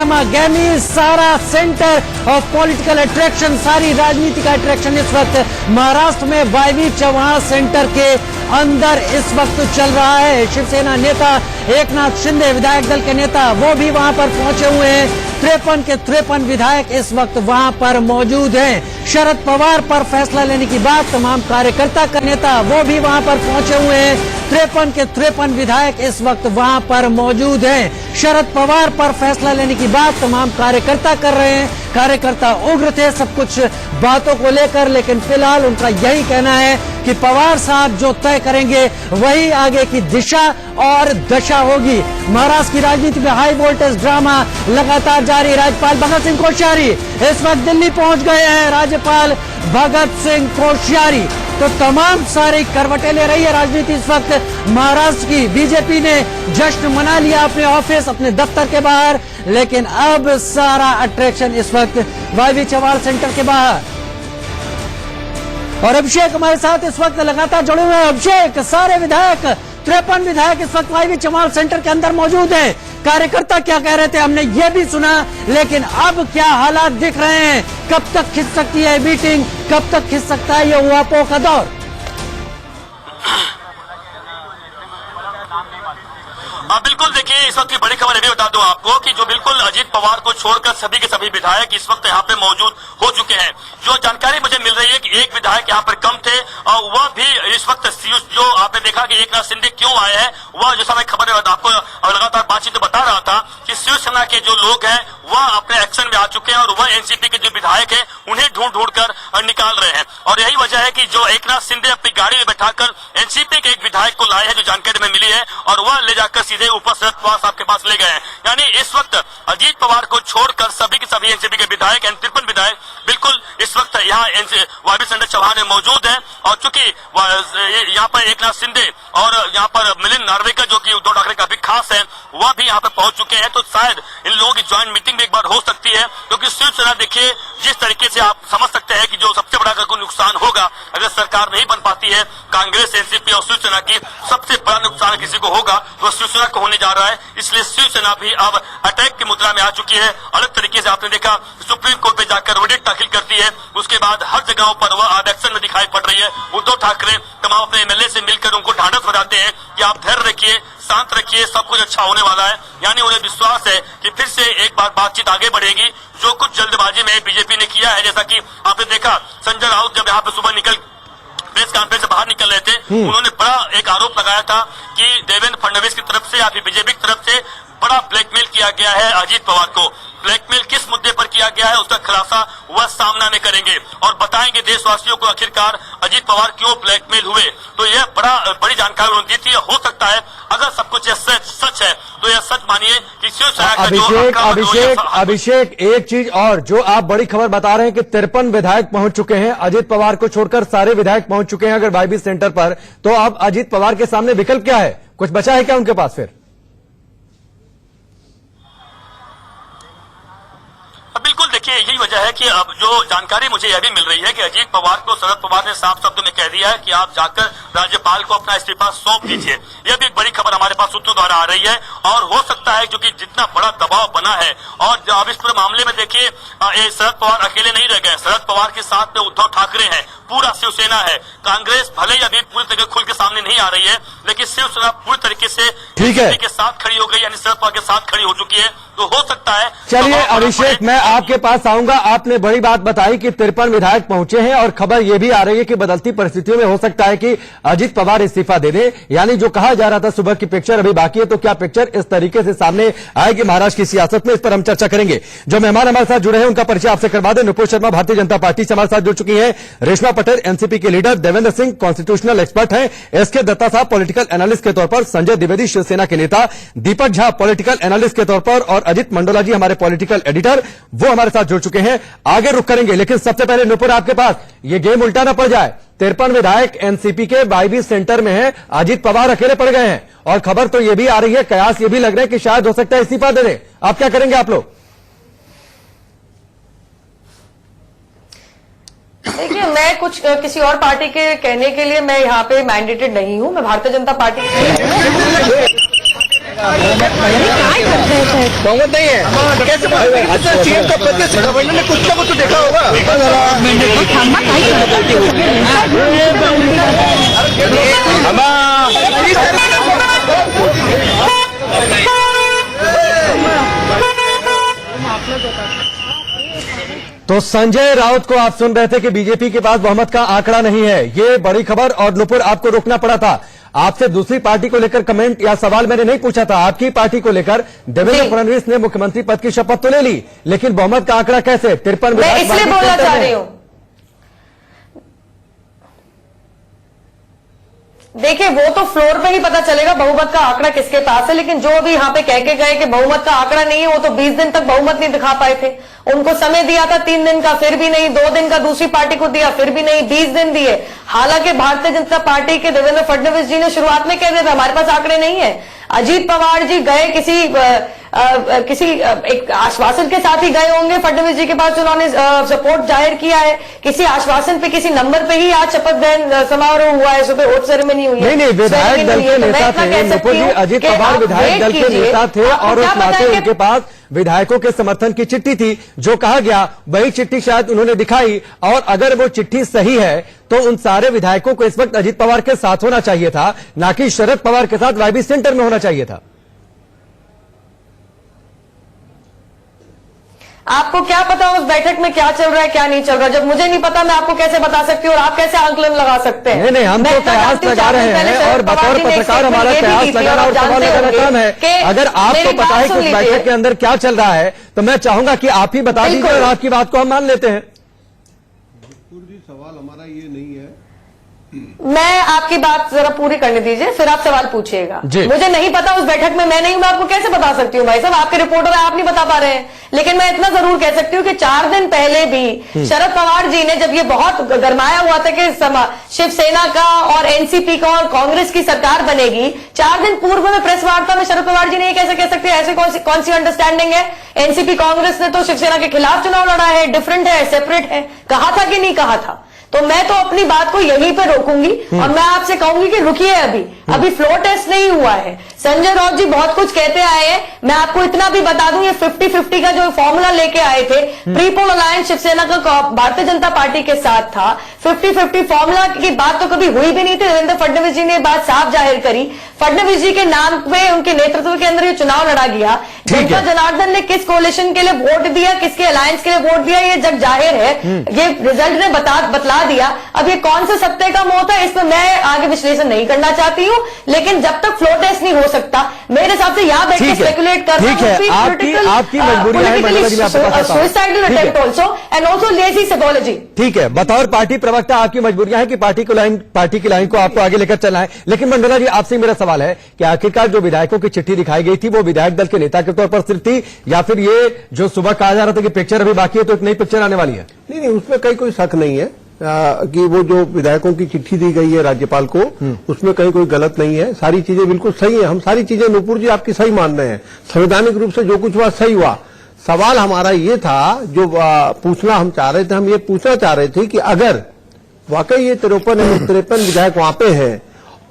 समागमी सारा centre of political attraction, सारी राजनीति का अट्रैक्शन इस वक्त महाराष्ट्र में वायवी चव्हाण सेंटर के अंदर इस वक्त चल रहा है। शिवसेना नेता एकनाथ शिंदे, विधायक दल के नेता, वो भी वहां पर पहुंचे हुए हैं। 53 के 53 विधायक इस वक्त वहां पर मौजूद हैं। शरद पवार पर फैसला लेने की बात तमाम कार्यकर्ता का नेता, वो भी वहां पर पहुंचे हुए हैं। 53 के 53 विधायक इस वक्त वहां पर मौजूद हैं। शरद पवार पर फैसला लेने की बात तमाम कार्यकर्ता कर रहे हैं। कार्यकर्ता उग्र थे सब कुछ बातों को लेकर, लेकिन फिलहाल उनका यही कहना है कि पवार साहब जो तय करेंगे वही आगे की दिशा और दशा होगी। महाराष्ट्र की राजनीति में हाई वोल्टेज ड्रामा लगातार जारी। राज्यपाल भगत सिंह कोश्यारी इस वक्त दिल्ली पहुंच गए हैं। राज्यपाल भगत सिंह कोश्यारी तो तमाम सारी करवटें ले रही है राजनीति इस वक्त महाराष्ट्र की। बीजेपी ने जश्न मना लिया अपने ऑफिस, अपने दफ्तर के बाहर, लेकिन अब सारा अट्रैक्शन इस वक्त वायवी चव्हाण सेंटर के बाहर। और अभिषेक हमारे साथ इस वक्त लगातार जुड़े हुए हैं। अभिषेक, सारे विधायक 53 विधायक इस वक्त वायवी चव्हाण सेंटर के अंदर मौजूद हैं। कार्यकर्ता क्या कह रहे थे हमने ये भी सुना, लेकिन अब क्या हालात दिख रहे हैं? कब तक खिंच सकती है मीटिंग, कब तक खिंच सकता है ये उहापों का दौर? बिल्कुल, देखिए इस वक्त की बड़ी खबर ये भी बता दूं आपको कि जो बिल्कुल अजीत पवार को छोड़कर सभी के सभी विधायक इस वक्त यहाँ पे मौजूद हो चुके हैं। जो जानकारी मुझे मिल रही है कि एक विधायक यहाँ पर कम थे और वह भी इस वक्त जो आपने देखा कि एकनाथ शिंदे क्यों आए हैं, वह जो समय खबर आपको लगातार बातचीत बता रहा था कि शिवसेना के जो लोग हैं वह अपने एक्शन में आ चुके हैं और वह एनसीपी के जो विधायक है उन्हें ढूंढ ढूंढ कर निकाल रहे हैं। और यही वजह है कि जो एकनाथ शिंदे अपनी गाड़ी में बैठाकर एनसीपी के एक विधायक को लाए हैं, जो जानकारी में मिली है, और वह ले जाकर सीधे ऊपर शरद पवार साहब के पास ले गए हैं। यानी इस वक्त अजीत पवार को छोड़कर सभी के सभी एनसीपी के विधायक, 53 विधायक बिल्कुल इस वक्त यहाँ वायवी सेंटर चव्हाण में मौजूद है। और चूंकि यहाँ पर एकनाथ शिंदे और यहाँ पर मिलिंद नार्वेकर जो कि उद्धव ठाकरे काफी खास है, वह भी यहाँ पे पहुंच चुके हैं, तो शायद इन लोगों की ज्वाइंट मीटिंग भी एक बार हो सकती है। क्योंकि शिवसेना देखिए जिस तरीके से आप समझ सकते हैं कि जो सबसे बड़ा अगर नुकसान होगा अगर सरकार नहीं बन पाती है, कांग्रेस, एनसीपी और शिवसेना की सबसे बड़ा नुकसान किसी को होगा तो शिवसेना को होने जा रहा है। इसलिए शिवसेना भी अब अटैक की मुद्रा में आ चुकी है। अलग तरीके से आपने देखा सुप्रीम कोर्ट में जाकर वर्डिक्ट दाखिल करती है, उसके बाद हर जगहों पर वह अब एक्शन में दिखाई पड़ रही है। उद्धव ठाकरे तमाम अपने एमएलए से मिलकर उनको ढांढस बजाते हैं कि आप धैर्य रखिए, शांत रखिए, सब कुछ अच्छा होने वाला है। यानी उन्हें विश्वास है कि फिर से एक बार बातचीत आगे बढ़ेगी। जो कुछ जल्दबाजी में बीजेपी ने किया है, जैसा कि आपने देखा संजय राउत जब यहाँ पे सुबह निकल प्रेस कॉन्फ्रेंस से बाहर निकल रहे थे, उन्होंने बड़ा एक आरोप लगाया था कि देवेंद्र फडणवीस की तरफ से या फिर बीजेपी की तरफ से बड़ा ब्लैकमेल किया गया है अजीत पवार को। ब्लैकमेल किस मुद्दे पर किया गया है उसका खुलासा वह सामना में करेंगे और बताएंगे देशवासियों को आखिरकार अजीत पवार क्यों ब्लैकमेल हुए। तो यह बड़ी जानकारी उन्होंने दी थी। हो सकता है अगर सब कुछ सच है तो यह सच मानिए कि शिवसेना का अभिषेक एक चीज और जो आप बड़ी खबर बता रहे हैं कि 53 विधायक पहुंच चुके हैं, अजीत पवार को छोड़कर सारे विधायक पहुंच चुके हैं अगर वायवी सेंटर पर, तो अब अजीत पवार के सामने विकल्प क्या है? कुछ बचा है क्या उनके पास फिर? बिल्कुल, देखिए यही वजह है कि अब जो जानकारी मुझे यह भी मिल रही है कि अजीत पवार को शरद पवार ने साफ शब्दों में कह दिया है कि आप जाकर राज्यपाल को अपना इस्तीफा सौंप दीजिए। यह भी एक बड़ी खबर हमारे पास सूत्रों द्वारा आ रही है। और हो सकता है क्योंकि जितना बड़ा दबाव बना है और अब इस पूरे मामले में देखिए शरद पवार अकेले नहीं रह गए। शरद पवार के साथ में उद्धव ठाकरे हैं, पूरा शिवसेना है। कांग्रेस भले ही अभी पूरी तरह खुल के सामने नहीं आ रही है, लेकिन शिवसेना पूरी तरीके से के साथ खड़ी हो गई, यानी शरद पवार के साथ खड़ी हो चुकी है। तो हो सकता है। चलिए अभिषेक, मैं आपके पास आऊंगा। आपने बड़ी बात बताई कि 53 विधायक पहुंचे हैं और खबर यह भी आ रही है कि बदलती परिस्थितियों में हो सकता है कि अजीत पवार इस्तीफा दे दें। यानी जो कहा जा रहा था सुबह की पिक्चर अभी बाकी है, तो क्या पिक्चर इस तरीके से सामने आएगी महाराष्ट्र की सियासत में, इस पर हम चर्चा करेंगे। जो मेहमान हमारे साथ जुड़े हैं उनका परिचय आपसे करवा दें। नुपुर शर्मा भारतीय जनता पार्टी से हमारे साथ जुड़ चुकी है, रेशमा पटेल एनसीपी के leader, Devendra Singh constitutional expert हैं, एसके दत्ता साहब पॉलिटिकल एनालिस्ट के तौर पर, संजय द्विवेदी शिवसेना के नेता, दीपक झा पॉलिटिकल एनालिस्ट के तौर पर और अजित मंडोला जी हमारे पॉलिटिकल एडिटर, वो हमारे साथ जुड़ चुके हैं। आगे रुक करेंगे, लेकिन सबसे पहले नुपुर आपके पास, ये गेम उल्टा ना पड़ जाए। 53 विधायक एनसीपी के वायवी सेंटर में हैं, अजीत पवार अकेले पड़ गए हैं और खबर तो यह भी आ रही है, कयास ये भी लग रहे हैं कि शायद हो सकता है इस्तीफा दे दें। आप क्या करेंगे आप लोग? देखिए, मैं कुछ किसी और पार्टी के कहने के लिए मैं यहाँ पे मैंडेटेड नहीं हूँ। मैं भारतीय जनता पार्टी बहुमत नहीं है कैसे सीएम का प्रदेश गवर्नर ने कुछ ना कुछ तो देखा होगा। तो संजय राउत को आप सुन रहे थे कि बीजेपी के पास बहुमत का आंकड़ा नहीं है, ये बड़ी खबर। और नुपुर, आपको रोकना पड़ा था, आपसे दूसरी पार्टी को लेकर कमेंट या सवाल मैंने नहीं पूछा था। आपकी पार्टी को लेकर देवेंद्र फडणवीस ने मुख्यमंत्री पद की शपथ तो ले ली, लेकिन बहुमत का आंकड़ा कैसे? 53 मैं इसलिए बोलना चाह रही हूं, देखिए वो तो फ्लोर पे ही पता चलेगा बहुमत का आंकड़ा किसके पास है, लेकिन जो अभी यहाँ पे कह के गए कि बहुमत का आंकड़ा नहीं है, वो तो 20 दिन तक बहुमत नहीं दिखा पाए थे। उनको समय दिया था 3 दिन का, फिर भी नहीं। 2 दिन का दूसरी पार्टी को दिया, फिर भी नहीं। 20 दिन दिए। हालांकि भारतीय जनता पार्टी के देवेंद्र फडणवीस जी ने शुरुआत में कह दिया था हमारे पास आंकड़े नहीं है। अजीत पवार जी गए किसी एक आश्वासन के साथ ही गए होंगे फडणवीस जी के पास, उन्होंने सपोर्ट जाहिर किया है। किसी आश्वासन पे, किसी नंबर पे ही आज शपथ ग्रहण समारोह हुआ है, सुबह वोट सेरेमनी हुई है। नहीं, विधायक दल के नेता थे नुपुर जी, अजीत पवार विधायक दल के नेता थे और उस नाते उनके पास विधायकों के समर्थन की चिट्ठी थी। जो कहा गया वही चिट्ठी शायद उन्होंने दिखाई, और अगर वो चिट्ठी सही है तो उन सारे विधायकों को इस वक्त अजीत पवार के साथ होना चाहिए था, ना कि शरद पवार के साथ वाईबी सेंटर में होना चाहिए था। आपको क्या पता उस बैठक में क्या चल रहा है, क्या नहीं चल रहा? जब मुझे नहीं पता, मैं आपको कैसे बता सकती हूँ और आप कैसे आंकलन लगा सकते हैं? नहीं, हम तो कयास लगा रहे हैं और बतौर पत्रकार हमारा कयास लगाना और सवाल लगाना काम है। अगर आपको पता है कि उस बैठक के अंदर क्या चल रहा है तो मैं चाहूंगा कि आप ही बता दीजिए और आपकी बात को हम मान लेते हैं। सवाल हमारा ये नहीं है, मैं आपकी बात जरा पूरी करने दीजिए, फिर आप सवाल पूछिएगा। मुझे नहीं पता उस बैठक में मैं नहीं हूं, मैं आपको कैसे बता सकती हूँ भाई साहब? आपके रिपोर्टर है, आप नहीं बता पा रहे हैं। लेकिन मैं इतना जरूर कह सकती हूँ कि 4 दिन पहले भी शरद पवार जी ने, जब ये बहुत गरमाया हुआ था कि शिवसेना का और एनसीपी का और कांग्रेस की सरकार बनेगी, 4 दिन पूर्व में प्रेस वार्ता में शरद पवार जी ने ये कैसे कह सकते हैं? ऐसे कौन सी अंडरस्टैंडिंग है? एनसीपी कांग्रेस ने तो शिवसेना के खिलाफ चुनाव लड़ा है, डिफरेंट है, सेपरेट है। कहा था कि नहीं कहा था? तो मैं तो अपनी बात को यहीं पे रोकूंगी और मैं आपसे कहूंगी कि रुकिए, अभी फ्लोर टेस्ट नहीं हुआ है। संजय राउत जी बहुत कुछ कहते आए हैं, मैं आपको इतना भी बता दूं, ये 50-50 का जो फॉर्मूला लेके आए थे, प्री पोल अलायंस शिवसेना का भारतीय जनता पार्टी के साथ था। 50-50 फॉर्मूला की बात तो कभी हुई भी नहीं थी। देवेंद्र फडणवीस जी ने बात साफ जाहिर करी। फडणवीस जी के नाम पे, उनके नेतृत्व के अंदर ये चुनाव लड़ा गया। जनता जनार्दन ने किस कोalition के लिए वोट दिया, किसके अलायंस के लिए वोट दिया, ये जग जाहिर है। ये रिजल्ट ने बतला दिया। अब ये कौन से सत्ते का मोह था, इसमें मैं आगे विश्लेषण नहीं करना चाहती हूँ, लेकिन जब तक फ्लोर टेस्ट नहीं हो सकता, मेरे हिसाब से यहाँ बैठ के स्पेकुलेट करना आपकी मजबूरी है। ठीक है, बतौर पार्टी प्रवक्ता आपकी मजबूरियां हैं कि पार्टी की लाइन को आपको आगे लेकर चलना है। लेकिन मंडोला जी, आपसे मेरा सवाल है कि आखिरकार जो विधायकों की चिट्ठी दिखाई गई थी वो विधायक दल के नेता के तौर पर सिर्फ थी, या फिर ये जो सुबह कहा जा रहा था कि पिक्चर अभी बाकी है तो एक नई पिक्चर आने वाली है? नहीं, उसमें कोई शक नहीं है कि वो जो विधायकों की चिट्ठी दी गई है राज्यपाल को, उसमें कहीं कोई गलत नहीं है। सारी चीजें बिल्कुल सही है। हम सारी चीजें नुपुर जी आपकी सही मान रहे हैं। संवैधानिक रूप से जो कुछ हुआ सही हुआ। सवाल हमारा ये था, जो पूछना हम चाह रहे थे, हम ये पूछना चाह रहे थे कि अगर वाकई ये 53 विधायक वहां पे हैं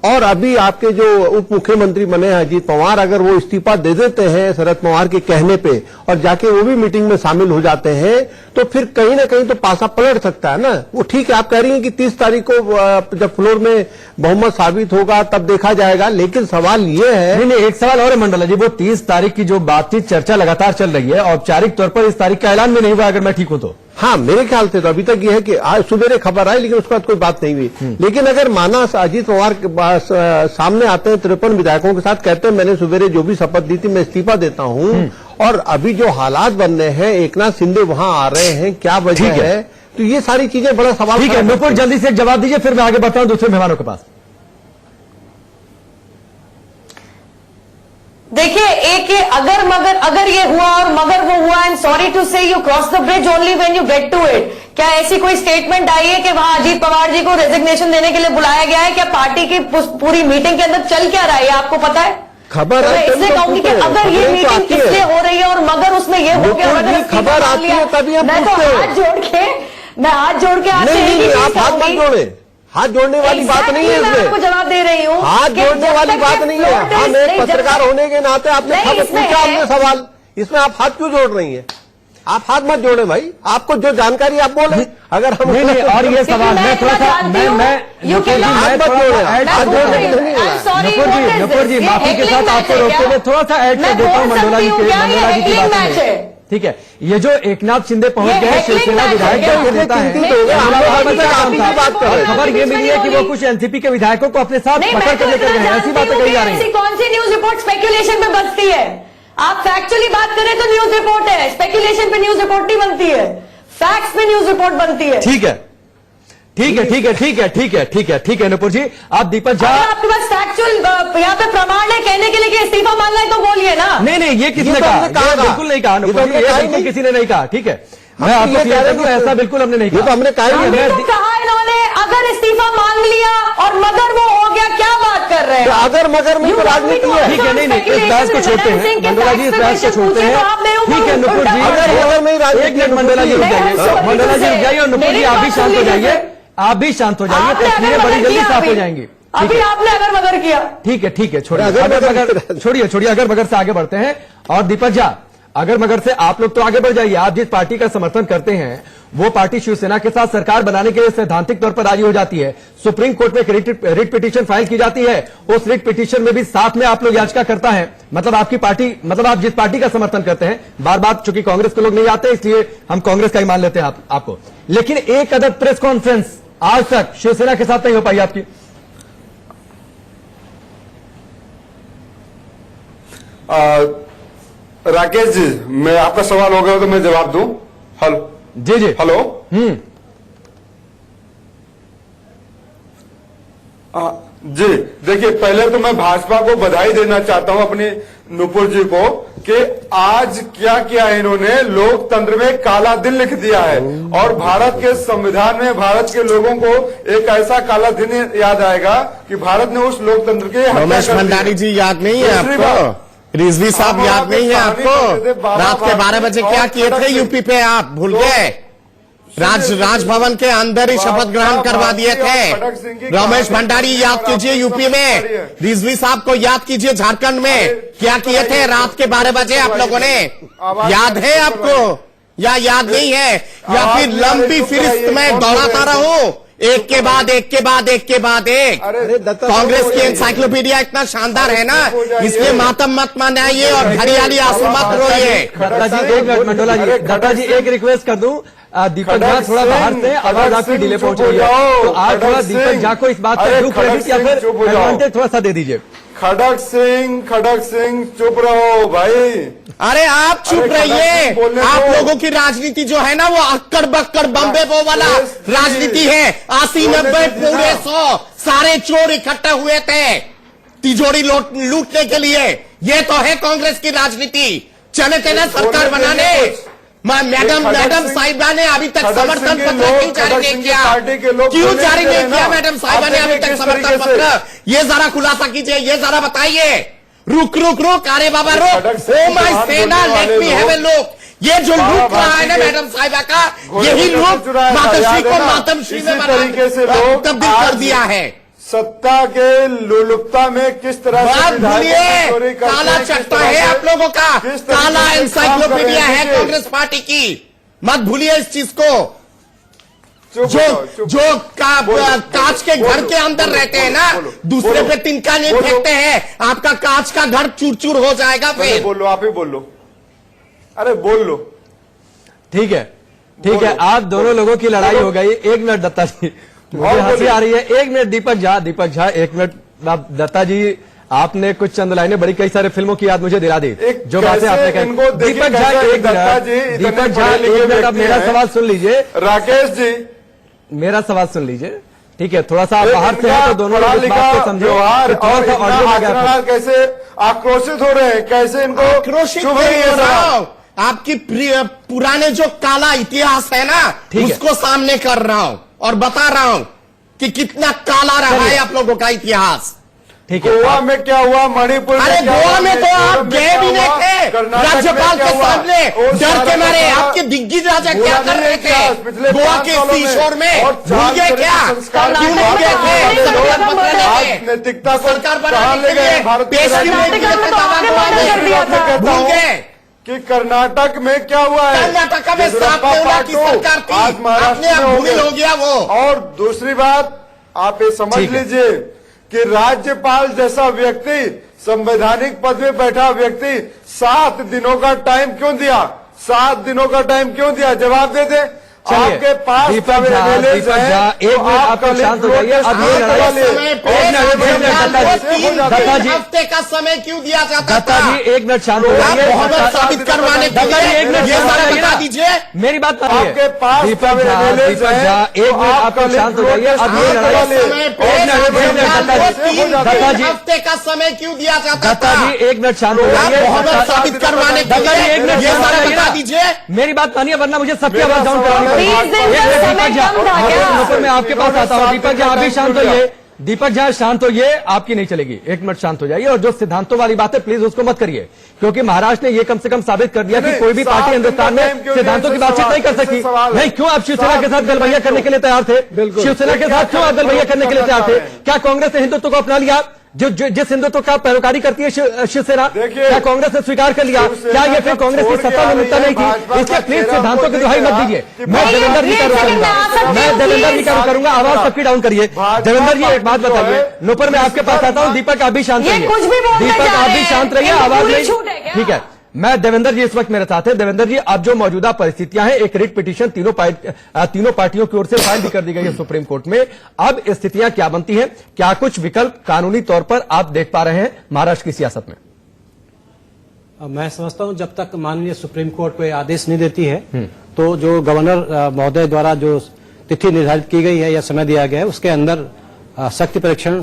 और अभी आपके जो उप मुख्यमंत्री बने हैं अजीत पवार, अगर वो इस्तीफा दे देते हैं शरद पवार के कहने पे और जाके वो भी मीटिंग में शामिल हो जाते हैं, तो फिर कहीं ना कहीं तो पासा पलट सकता है ना। वो ठीक है, आप कह रही हैं कि 30 तारीख को जब फ्लोर में बहुमत साबित होगा तब देखा जाएगा, लेकिन सवाल ये है। नहीं, एक सवाल और है मंडला जी, वो 30 तारीख की जो बातचीत चर्चा लगातार चल रही है, औपचारिक तौर पर इस तारीख का ऐलान भी नहीं हुआ, अगर मैं ठीक हूं तो? हाँ, मेरे ख्याल से तो अभी तक ये है कि आज सुबह खबर आई, लेकिन उसके बाद कोई बात नहीं हुई। लेकिन अगर माना अजीत पवार के पास सामने आते हैं 53 विधायकों के साथ, कहते हैं मैंने सुबह जो भी शपथ दी थी मैं इस्तीफा देता हूं, और अभी जो हालात बन रहे हैं, एकनाथ शिंदे वहां आ रहे हैं, क्या वजह है? तो ये सारी चीजें बड़ा सवाल। ठीक है नुपुर, जल्दी से एक जवाब दीजिए, फिर मैं आगे बढ़ता हूं दूसरे मेहमानों के पास। देखिए, एक ये अगर ये हुआ और मगर वो हुआ, I am sorry to say you cross the bridge only when you get to it. क्या ऐसी कोई स्टेटमेंट आई है कि वहां अजीत पवार जी को रेजिग्नेशन देने के लिए बुलाया गया है? क्या पार्टी की पूरी मीटिंग के अंदर चल क्या रहा है आपको पता है? खबर तो मैं इसलिए कहूंगी कि अगर ये मीटिंग किसलिए हो रही है और मगर उसमें ये हो गया, खबर आती है तभी हम मैं तो हाथ जोड़ के आपसे आप हाथ मत जोड़े, हाथ जोड़ने वाली बात नहीं है मैं आपको इसमें, जवाब दे रही हूँ। हाथ कि जोड़ने जब वाली तक बात ये नहीं है। floor test हम एक नहीं, जब पत्रकार तक- होने के नाते आपने नहीं, सब इसमें पूछा है- हमने सवाल, इसमें आप हाथ क्यों जोड़ रही हैं? आप हाथ मत जोड़े भाई, आपको जो जानकारी आप बोले, अगर हम नहीं नहीं, और ये सवाल मैं थोड़ा सा मैं You नुपुर जी cannot- मैं हाथ मत थोड़ा जोड़े, सा ऐड हाथ कर जोड़ने देता के हूं। लिए नहीं है। नुपुर जी माफी के साथ आपको रोकते हुए थोड़ा सा ऐड कर देता हूँ मंडोला जी की बातों में। ठीक है, ये जो एकनाथ शिंदे पहुंच ये गए heckling शिवसेना match विधायक है दल के क्या? नेता हैं, चिंतित हो गए, हम लोग खबर हमेशा आप ही की बात कर रहे हैं। खबर ये मिली है कि वो कुछ एनसीपी के विधायकों को अपने साथ नहीं, पकड़ मैं कर तो लेकर इतना गए हैं, ऐसी जानती बातें हूँ कही कि जा रही ऐसी हैं। कौन सी न्यूज रिपोर्ट स्पेकुलेशन पे बसती है? आप फैक्चुअली बात करें तो न्यूज रिपोर्ट है, स्पेकुलेशन पे न्यूज रिपोर्ट नहीं बनती है, फैक्ट्स पे न्यूज रिपोर्ट बनती है। ठीक है ठीक है ठीक है ठीक है ठीक है ठीक है ठीक है नुपुर जी, आप दीपक झा। अगर आपके पास फैक्चुअल यहाँ पे प्रमाण है कहने के लिए कि इस्तीफा मांगना है तो बोलिए ना। नहीं नहीं, ये किसने ये तो कहा? हमने कहा ये था। बिल्कुल नहीं कहा ये तो नुपुर जी, हमने ये कहा ही बिल्कुल नहीं। किसी ने नहीं कहा। ठीक है, मैं हम आपको ये क्लियर कह कर रहे दूं, हैं कि- ऐसा बिल्कुल हमने नहीं ये तो कहा। हमने कहा ही अभी नहीं। तो कहा इन्होंने अगर इस्तीफा मांग लिया और मगर वो हो गया, क्या बात कर रहे तो हैं? अगर मगर में You तो want me राजनीति to है। ठीक है, नहीं नहीं, इस बहस को छोड़ते हैं मंडोला जी, इस बहस को छोड़ते हैं। ठीक है नुपुर जी, अगर में राजनीति एक मिनट मंडोला जी रुक नहीं, जाइए, sorry, मंडोला जी रुक जाइए, और नुपुर जी मेरी आप भी बात शांत हो सुन जाइए, लीजिए। आप भी शांत हो जाइए, आपने तस्वीरें अगर बड़ी मगर जल्दी किया साफ हो अभी। जाएंगी। अभी आपने अगर मगर किया। ठीक है छोड़िए, अगर अगर मगर- मगर छोड़िए छोड़िए, अगर मगर से आगे बढ़ते हैं। और दीपक झा, अगर मगर से आप लोग तो आगे बढ़ जाइए, आप जिस पार्टी का समर्थन करते हैं वो पार्टी शिवसेना के साथ सरकार बनाने के लिए सैद्धांतिक तौर पर राजी हो जाती है, सुप्रीम कोर्ट में एक रिट पिटीशन फाइल की जाती है, उस रिट पिटीशन में भी साथ में आप लोग याचिका करता है, मतलब आपकी पार्टी, मतलब आप जिस पार्टी का समर्थन करते हैं, बार बार चूंकि कांग्रेस के लोग नहीं आते इसलिए हम कांग्रेस का ही मान लेते हैं आपको, लेकिन एक अदर प्रेस कॉन्फ्रेंस आज तक शिवसेना के साथ नहीं हो पाई आपकी। राकेश जी, मैं आपका सवाल हो गया तो मैं जवाब दूं। हेलो जी जी, हेलो जी, देखिए पहले तो मैं भाजपा को बधाई देना चाहता हूं अपनी नुपुर जी को कि आज क्या किया इन्होंने, लोकतंत्र में काला दिन लिख दिया है और भारत के संविधान में भारत के लोगों को एक ऐसा काला दिन याद आएगा कि भारत ने उस लोकतंत्र के रमेश भंडारी जी याद नहीं है आपको? रिजवी साहब याद नहीं है आपको? रात के 12 बजे क्या किए थे यूपी पे, आप भूल गए? राजभवन के अंदर ही शपथ ग्रहण करवा दिए थे। रमेश भंडारी याद कीजिए यूपी में, रिजवी साहब को याद कीजिए झारखंड में, क्या किए थे रात के 12 बजे आप लोगों ने? याद है आपको या याद नहीं है? या फिर लंबी फिरिस्त में दौड़ाता रहूं एक के बाद एक के बाद एक के बाद एक? कांग्रेस की एनसाइक्लोपीडिया इतना शानदार है ना, इसलिए मातम मत मनाइए और हरियाली आंसू मत रोइए। दत्ता जी एक मिनट, मंडोला जी, दत्ता जी एक रिक्वेस्ट कर दूं, दीपक झा थोड़ा बाहर से आवाज आपकी डिले पहुंच रही है, तो आज थोड़ा दीपक झा को इस बात का दुख क्रेडिट या फिर एडवांटेज थोड़ा सा दे दीजिए। खड़ग सिंह चुप रहो भाई। अरे आप चुप रहिए, आप लोगों की राजनीति जो है ना वो अक्कड़ बक्कड़ बम्बे वो वाला राजनीति है। 80-90 पूरे 100 सारे चोर इकट्ठे हुए थे तिजोरी लूटने के लिए, ये तो है कांग्रेस की राजनीति। चले थे ना सरकार बनाने, मैडम साहिबा ने अभी तक समर्थन पत्र क्यों जारी नहीं किया? क्यों जारी नहीं किया मैडम साहिबा ने अभी तक समर्थन पत्र? ये जरा खुलासा कीजिए, ये जरा बताइए। रुक अरे बाबा रुक, ओ माय सेना let me have a look. ये जो लुक रहा है ना मैडम साहिबा का, यही लुक मातमश्री को मातमश्री में तब्दील कर दिया है। सत्ता के लुलुपता में किस तरह से भूलिए, काला चट्टा है आप लोगों का, काला एनसाइक्लोपीडिया है कांग्रेस पार्टी की, मत भूलिए इस चीज को। जो कांच के घर के अंदर रहते हैं ना, दूसरे पे तिनका नहीं फेंकते हैं, आपका कांच का घर चूर चूर हो जाएगा फिर। बोलो, आप ही बोल लो, अरे बोल लो। ठीक है, आप दोनों लोगों की लड़ाई हो गई। एक मिनट दत्ता जी, मुझे हंसी आ रही है। एक मिनट दीपक झा एक मिनट। दत्ता जी, आपने कुछ चंद लाइनें बड़ी कई सारे फिल्मों की याद मुझे दिला दी, जो बातें आपने कही। दीपक झा एक मिनट, आप मेरा सवाल सुन लीजिए। राकेश जी, मेरा सवाल सुन लीजिए, ठीक है? थोड़ा सा बाहर से है तो दोनों लोग इस बात को समझो। व्यवहार थोड़ा सा ऑडियो आ गया, कैसे आक्रोशित हो रहे हैं, कैसे इनको आक्रोशित हो रहा हूं, आपकी पुराने जो काला इतिहास है ना उसको सामने कर रहा हूं और बता रहा हूं कि कितना काला रहा है आप लोगों का इतिहास। ठीक है। गोवा में क्या हुआ, मणिपुर अरे गोवा में तो आप गए भी नहीं थे, राज्यपाल के सामने डर के मारे आपके दिग्गज राजा क्या कर रहे थे गोवा के सीशोर में, भूल गए क्या? क्यों भूल गए थे? नैतिकता को सरकार कहाँ ले गए? भारत भूल गए कि कर्नाटक में क्या हुआ है? कर्नाटक में साफ नेवला की सरकार थी, आज महाराष्ट्र अपने में भूमिल हो गया वो। और दूसरी बात आप ये समझ लीजिए कि राज्यपाल जैसा व्यक्ति, संवैधानिक पद में बैठा व्यक्ति 7 दिनों का टाइम क्यों दिया? 7 दिनों का टाइम क्यों दिया? जवाब दे दे। आपके पास दीपक झा, एक मिनट आप शांत हो जाइए। अब ये दत्ता जी, हफ्ते का समय क्यों दिया जाता दत्ता था? जी एक मिनट शांत हो जाइए। बहुमत साबित करवाने के लिए एक मिनट ये सारा बता दीजिए। मेरी बात आपके पास दीपक झा, एक मिनट आप शांत हो जाइए। अब ये दत्ता जी, हफ्ते का समय क्यों दिया जाता दत्ता था? जी एक मिनट शांत हो जाइए। बहुमत साबित करवाने के दत्ता जी एक लिए मिनट ये सारा बता दीजिए। मेरी बात मानिए वरना मुझे सबकी आवाज डाउन करानी Please, दीपक झा, कम था क्या? ऊपर मैं आपके पास आता हूँ। दीपक झा आप भी शांत होइए। दीपक झा शांत होइए, आपकी नहीं चलेगी। एक मिनट शांत हो जाइए। और जो सिद्धांतों वाली बात है प्लीज उसको मत करिए, क्योंकि महाराष्ट्र ने ये कम से कम साबित कर दिया कि कोई भी पार्टी हिंदुस्तान में सिद्धांतों की बातचीत नहीं कर सकती। नहीं, क्यों आप शिवसेना के साथ गलबैया करने के लिए तैयार थे? शिवसेना के साथ क्यों आप गलबैया करने के लिए तैयार थे? क्या कांग्रेस ने हिंदुत्व को अपना लिया? जिस हिंदुत्व का पैरोकारी करती है शिवसेना, क्या कांग्रेस ने स्वीकार कर लिया? क्या ये फिर कांग्रेस की सत्ता में मुद्दा नहीं थी? इसलिए प्लीज सिद्धांतों की दुहाई मत दीजिए। मैं देवेंद्र जी का रुख करूंगा, मैं देवेंद्र जी का रुख करूंगा। आवाज सबकी डाउन करिए। देवेंद्र जी एक बात बताइए, नुपुर मैं आपके पास आता हूँ। दीपक आप भी शांत रहिए। दीपक आप भी शांत रहिए, आवाज नहीं। ठीक है, मैं देवेंद्र जी इस वक्त मेरे साथ है। देवेंद्र जी, अब जो मौजूदा परिस्थितियां हैं, एक रिट पिटीशन तीनों पार्टियों की ओर से फाइल भी कर दी गई है सुप्रीम कोर्ट में। अब स्थितियां क्या बनती हैं? क्या कुछ विकल्प कानूनी तौर पर आप देख पा रहे हैं महाराष्ट्र की सियासत में? मैं समझता हूं जब तक माननीय सुप्रीम कोर्ट कोई आदेश नहीं देती है तो जो गवर्नर महोदय द्वारा जो तिथि निर्धारित की गई है या समय दिया गया है उसके अंदर शक्ति परीक्षण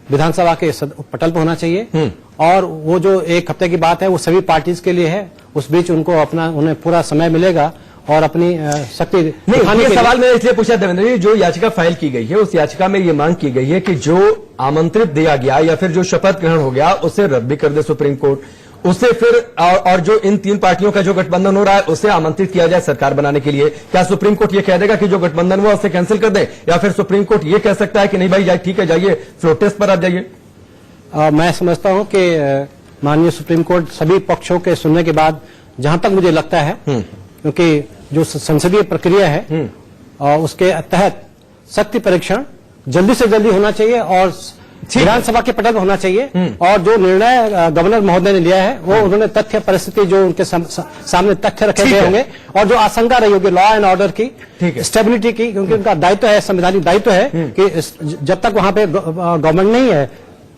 विधानसभा के पटल पर होना चाहिए। और वो जो एक हफ्ते की बात है वो सभी पार्टीज के लिए है। उस बीच उन्हें पूरा समय मिलेगा और अपनी शक्ति नहीं। ये सवाल मैंने इसलिए पूछा देवेंद्र जी, जो याचिका फाइल की गई है उस याचिका में ये मांग की गई है कि जो आमंत्रित दिया गया या फिर जो शपथ ग्रहण हो गया उसे रद्द भी कर दे सुप्रीम कोर्ट, उसे फिर और जो इन 3 पार्टियों का जो गठबंधन हो रहा है उसे आमंत्रित किया जाए सरकार बनाने के लिए। क्या सुप्रीम कोर्ट ये कह देगा कि जो गठबंधन हुआ उसे कैंसिल कर दे, या फिर सुप्रीम कोर्ट ये कह सकता है कि नहीं भाई ठीक है जाइए फ्लोर टेस्ट पर आप जाइए? मैं समझता हूं कि माननीय सुप्रीम कोर्ट सभी पक्षों के सुनने के बाद, जहां तक मुझे लगता है, क्योंकि जो संसदीय प्रक्रिया है और उसके तहत शक्ति परीक्षण जल्दी से जल्दी होना चाहिए और विधानसभा के पटल होना चाहिए। और जो निर्णय गवर्नर महोदय ने लिया है वो उन्होंने तथ्य परिस्थिति जो उनके सामने तथ्य रखे गए होंगे और जो आशंका रही होगी लॉ एंड ऑर्डर की, स्टेबिलिटी की, क्योंकि उनका दायित्व है, संवैधानिक दायित्व है कि जब तक वहां पे गवर्नमेंट नहीं है,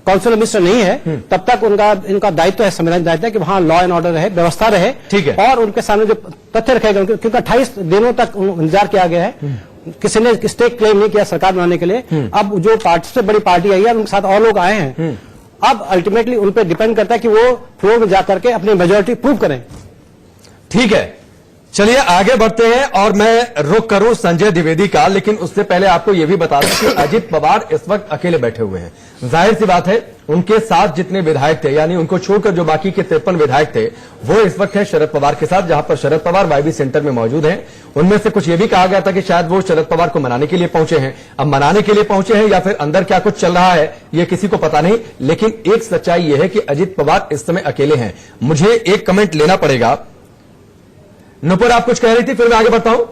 काउंसिल मिनिस्टर नहीं है, तब तक इनका दायित्व है, संवैधानिक दायित्व है कि वहां लॉ एंड ऑर्डर रहे, व्यवस्था रहे। ठीक है। और उनके सामने जो तथ्य रखे गए, क्योंकि 28 दिनों तक इंतजार किया गया है, किसी ने स्टेक क्लेम नहीं किया सरकार बनाने के लिए। अब जो पार्टी से बड़ी पार्टी आई है उनके साथ और लोग आए हैं, अब अल्टीमेटली उन पर डिपेंड करता है कि वो फ्लोर में जाकर के अपनी मेजोरिटी प्रूव करें। ठीक है, चलिए आगे बढ़ते हैं और मैं रुख करूं संजय द्विवेदी का, लेकिन उससे पहले आपको यह भी बता दें कि अजित पवार इस वक्त अकेले बैठे हुए हैं। जाहिर सी बात है उनके साथ जितने विधायक थे, यानी उनको छोड़कर जो बाकी के 53 विधायक थे, वो इस वक्त है शरद पवार के साथ, जहां पर शरद पवार वाईबी सेंटर में मौजूद हैं। उनमें से कुछ ये भी कहा गया था कि शायद वो शरद पवार को मनाने के लिए पहुंचे हैं। अब मनाने के लिए पहुंचे हैं या फिर अंदर क्या कुछ चल रहा है ये किसी को पता नहीं, लेकिन एक सच्चाई यह है कि अजित पवार इस समय अकेले हैं। मुझे एक कमेंट लेना पड़ेगा। नुपुर आप कुछ कह रही थी, फिर मैं आगे बढ़ता हूं।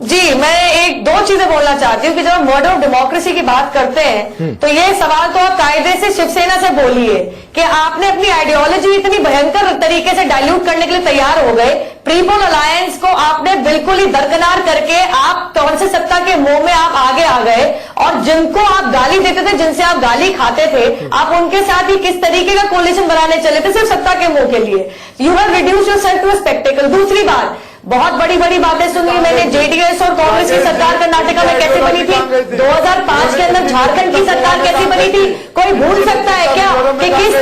जी, मैं 2 चीजें बोलना चाहती हूँ कि जब हम मर्डर ऑफ डेमोक्रेसी की बात करते हैं तो ये सवाल तो आप कायदे से शिवसेना से बोलिए कि आपने अपनी आइडियोलॉजी इतनी भयंकर तरीके से डाइल्यूट करने के लिए तैयार हो गए। प्रीपोल अलायंस को आपने बिल्कुल ही दरकिनार करके आप कौन से सत्ता के मुंह में आप आगे आ गए, और जिनको आप गाली देते थे, जिनसे आप गाली खाते थे, आप उनके साथ ही किस तरीके का कोलिशन बनाने चले थे सिर्फ सत्ता के मुंह के लिए। You have reduced yourself to a spectacle. दूसरी बात, बहुत बड़ी बड़ी बातें सुनी मैंने, जेडीएस और कांग्रेस की सरकार कर्नाटक में कैसे बनी थी, 2005 के अंदर झारखंड की सरकार कैसी बनी थी। कोई भूल सकता है क्या कि किस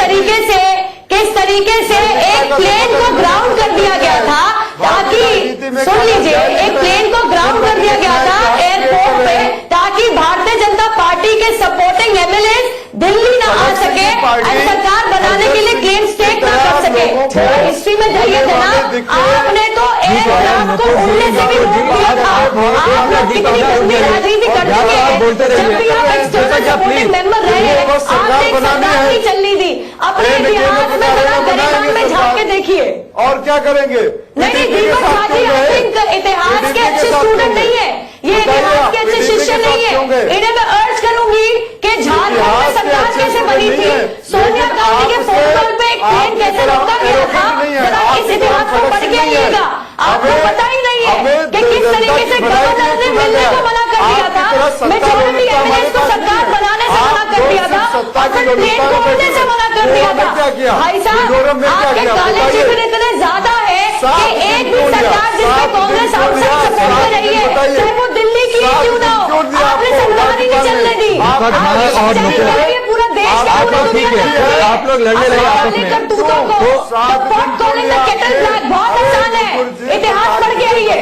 तरीके से एक प्लेन को ग्राउंड कर दिया गया था ताकि सुन लीजिए, एक प्लेन को ग्राउंड कर दिया गया था एयरपोर्ट पे ताकि भारतीय जनता पार्टी के सपोर्टिंग एमएलए दिल्ली ना आ सके और सरकार बनाने के लिए क्लेम स्टेक ना कर सके। हिस्ट्री में जाइए जनाब, आपने तो एयरक्राफ्ट को उड़ने से भी रोक दिया था। आप लोग कितनी गंदी राजनीति कर चुके हैं। जब भी आप एक्सटर्नल सपोर्टिंग मेंबर रहे, आपने एक सरकार नहीं चलनी दी। अपने इतिहास में जरा गरिमा में झांक के देखिए। और क्या करेंगे? नहीं, दीपक साजी आई थिंक इतिहास के अच्छे स्टूडेंट नहीं है, ये इतिहास के अच्छे शिष्य नहीं है। इन्हें मैं अर्ज करूंगी कि झारखंड में सरकार कैसे बनी थी, सोनिया गांधी के फोन कॉल पे एक प्लेन कैसे रोका गया था, जरा इस इतिहास को पढ़ के आइएगा। आपको पता ही नहीं है कि किस तरीके से गवर्नर ने मिलने को मना कर दिया था, मेजोरिटी एमएलए को सरकार बनाने से मना कर दिया था, और फिर प्लेन को उड़ने से मना कर दिया था। भाई साहब, आपके काले चित्र इतने ज्यादा है कि एक भी सरकार जिसमें कांग्रेस आउटसाइड सपोर्ट कर रही है, चाहे वो दिल्ली की क्यों ना हो, आपने सरकार ही नहीं चलने दी। पूरा देश आप लोग लड़ने लगे आपस में, करतूतों को केटल ब्लैक बहुत आसान है, इतिहास पढ़ के आइए।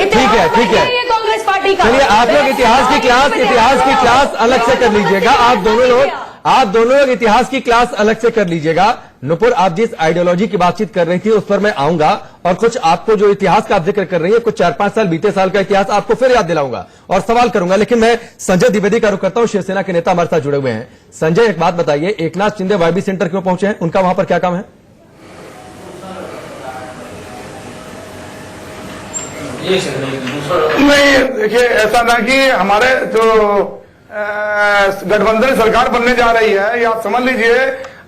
ठीक है कांग्रेस पार्टी का। चलिए, आप लोग इतिहास की क्लास अलग से कर लीजिएगा। आप दोनों लोग इतिहास की क्लास अलग से कर लीजिएगा। नुपुर, आप जिस आइडियोलॉजी की बातचीत कर रही थी उस पर मैं आऊंगा, और कुछ आपको जो इतिहास का आप जिक्र कर रही है, कुछ 4-5 साल बीते साल का इतिहास आपको फिर याद दिलाऊंगा और सवाल करूंगा। लेकिन मैं संजय द्विवेदी का रुख करता हूं, शिवसेना के नेता हमारे साथ जुड़े हुए हैं। संजय, एक बात बताइए, एकनाथ शिंदे वाईबी सेंटर क्यों पहुंचे हैं? उनका वहां पर क्या काम है? नहीं, देखिए, ऐसा ना कि हमारे जो गठबंधन सरकार बनने जा रही है, या आप समझ लीजिए,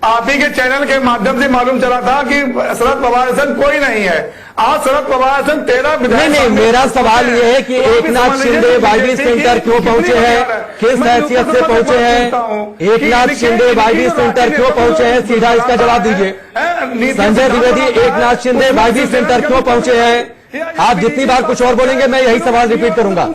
आप ही के चैनल के माध्यम से मालूम चला था कि शरद पवार कोई नहीं है। आज शरद पवार 13 विधायक। नहीं, मेरा सवाल यह है कि एकनाथ शिंदे वाईबी सेंटर क्यों पहुंचे हैं, किस हैसियत से पहुंचे हैं? एकनाथ शिंदे वाईबी सेंटर क्यों पहुंचे हैं, सीधा इसका जवाब दीजिए। संजय द्विवेदी, एकनाथ शिंदे वाईबी सेंटर क्यों पहुंचे हैं? आप जितनी बार कुछ और बोलेंगे मैं यही सवाल रिपीट करूंगा।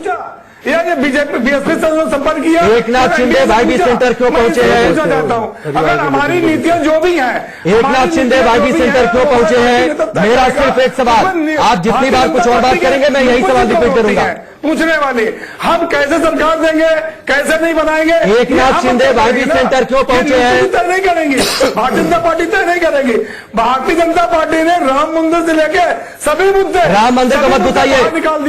बीजेपी बीएसपी से संपर्क किया। एकनाथ शिंदे वाईबी सेंटर क्यों पहुंचे हैं? चाहता हूँ, अगर हमारी नीतियां जो भी हैं, एकनाथ शिंदे वाईबी सेंटर क्यों पहुंचे हैं? मेरा सिर्फ एक सवाल, आप जितनी बार कुछ और बात करेंगे मैं यही सवाल रिपीट करूंगा। पूछने वाले, हम कैसे सरकार देंगे, कैसे नहीं बनाएंगे? एकनाथ शिंदे वाईबी सेंटर क्यों पहुंचे हैं? तय नहीं करेंगे, भारतीय जनता पार्टी तय नहीं करेगी। भारतीय जनता पार्टी ने राम मंदिर से लेकर सभी मुद्दे, राम मंदिर को मत बताइए,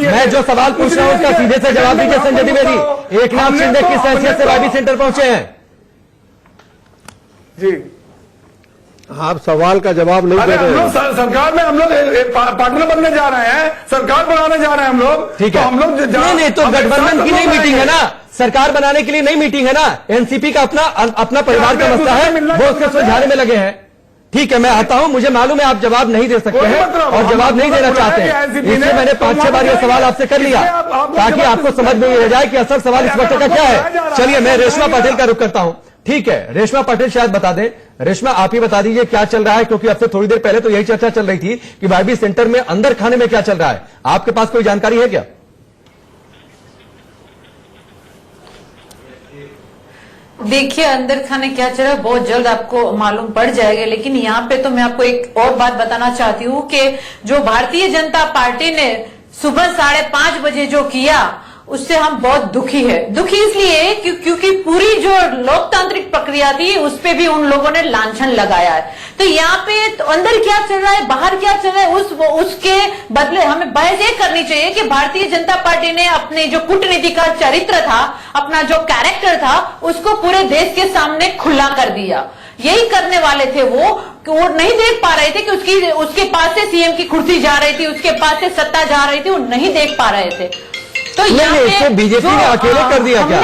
मैं जो सवाल पूछ रहा हूं उसका सीधे से जवाब दीजिए। संजय द्विवेदी, एकनाथ शिंदे किस हैसियत से वाईबी सेंटर पहुंचे हैं? जी, आप सवाल का जवाब नहीं दे रहे हैं। सरकार में हम लोग पार्टनर बनने जा रहे हैं, सरकार बनाने जा रहे हैं हम लोग। ठीक है, हम लोग नहीं, तो गठबंधन की नहीं मीटिंग है ना, सरकार बनाने के लिए नहीं मीटिंग है ना। एनसीपी का अपना परिवार का मसला है, वो उसके सुलझाने में लगे हैं। ठीक है, मैं आता हूं, मुझे मालूम है आप जवाब नहीं दे सकते हैं और जवाब नहीं देना चाहते हैं, इसलिए मैंने 5-6 बार यह सवाल आपसे कर लिया ताकि आपको समझ में रह जाए कि असल सवाल इस वक्त का क्या है। चलिए, मैं रेशमा पाटिल का रुख करता हूं। ठीक है, रेशमा पाटिल शायद बता दें। रेशमा, आप ही बता दीजिए क्या चल रहा है, क्योंकि अब से थोड़ी देर पहले तो यही चर्चा चल रही थी कि वाईबी सेंटर में अंदर खाने में क्या चल रहा है। आपके पास कोई जानकारी है क्या? देखिए, अंदर खाने क्या चल रहा है बहुत जल्द आपको मालूम पड़ जाएगा, लेकिन यहाँ पे तो मैं आपको एक और बात बताना चाहती हूँ कि जो भारतीय जनता पार्टी ने सुबह 5:30 बजे जो किया उससे हम बहुत दुखी है। दुखी इसलिए क्योंकि पूरी जो लोकतांत्रिक प्रक्रिया थी उस पे भी उन लोगों ने लांछन लगाया है। तो यहाँ पे तो अंदर क्या चल रहा है, बाहर क्या चल रहा है, उसके बदले हमें बहस ये करनी चाहिए कि भारतीय जनता पार्टी ने अपने जो कूटनीति का चरित्र था, अपना जो कैरेक्टर था, उसको पूरे देश के सामने खुला कर दिया। यही करने वाले थे वो नहीं देख पा रहे थे कि उसके पास से सीएम की कुर्सी जा रही थी, उसके पास से सत्ता जा रही थी, वो नहीं देख पा रहे थे। तो इसको बीजेपी ने अकेले कर दिया क्या?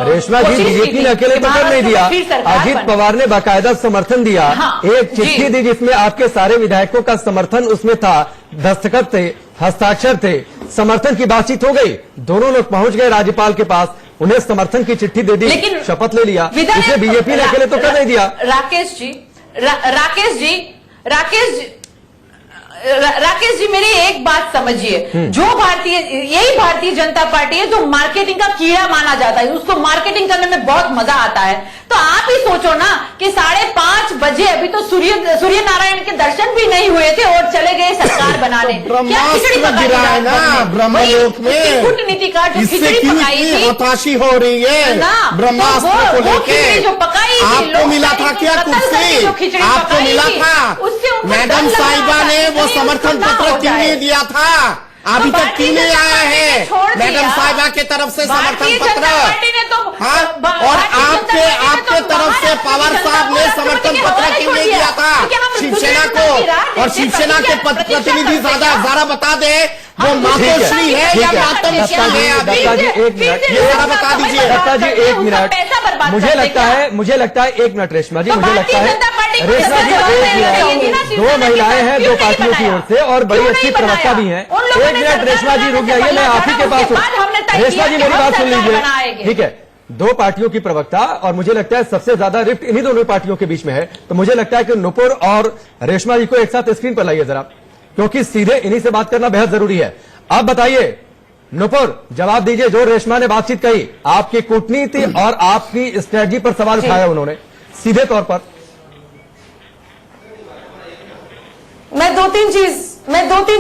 रेशमा जी, बीजेपी ने अकेले तो कर नहीं दिया, अजीत पवार ने बाकायदा समर्थन दिया। एक चिट्ठी दी जिसमें आपके सारे विधायकों का समर्थन उसमें था, दस्तखत थे, हस्ताक्षर थे, समर्थन की बातचीत हो गई, दोनों लोग पहुंच गए राज्यपाल के पास, उन्हें समर्थन की चिट्ठी दे दी, शपथ ले लिया। इसे बीजेपी ने अकेले तो कर नहीं दिया। राकेश जी मेरी एक बात समझिए, यही भारतीय जनता पार्टी है जो मार्केटिंग का कीड़ा माना जाता है, उसको मार्केटिंग करने में बहुत मजा आता है। तो आप ही सोचो ना कि 5:30 बजे अभी तो सूर्य नारायण के दर्शन भी नहीं हुए थे और चले गए सरकार बनाने। क्या खिचड़ी पकाई है ना ब्रह्मलोक में, कूटनीति का जो इससे खिचड़ी क्यों पकाई इतनी थी हताशी हो रही है ना, ब्रह्मास्त्र को लेके? जो पकाई थी, आपको मिला था क्या कुर्सी? आपको मिला था? मैडम साहिबा ने वो समर्थन पत्र क्यों नहीं दिया था? अभी तक क्यों नहीं आया है मैडम साहिबा के तरफ से समर्थन पत्र? हाँ, और आपके तरफ से पवार साहब ने समर्थन पत्र क्यों नहीं दिया था शिवसेना को? और शिवसेना के प्रतिनिधि जरा बता दे, वो मातोश्री है या मातमश्री है? अभी ये जरा बता दीजिए। दत्ता जी 1 मिनट, मुझे लगता है 1 मिनट रेशमा जी, मुझे लगता है रेशमा जी 1 मिनट, 2 महिलाएं हैं 2 पार्टियों की ओर से और बड़ी अच्छी प्रवक्ता भी हैं। 1 मिनट रेशमा जी रुक जाइए, मैं आप ही के पास हूँ। रेशमा जी मेरी बात सुन लीजिए, ठीक है? 2 पार्टियों की प्रवक्ता और मुझे लगता है सबसे ज्यादा रिफ्ट इन्हीं दोनों पार्टियों के बीच में है, तो मुझे लगता है कि नुपुर और रेशमा जी को एक साथ स्क्रीन पर लाइए जरा, क्योंकि सीधे इन्हीं से बात करना बेहद जरूरी है। आप बताइए नुपुर, जवाब दीजिए, जो रेशमा ने बातचीत कही, आपकी कूटनीति और आपकी स्ट्रेटजी पर सवाल उठाया उन्होंने सीधे तौर पर। मैं दो तीन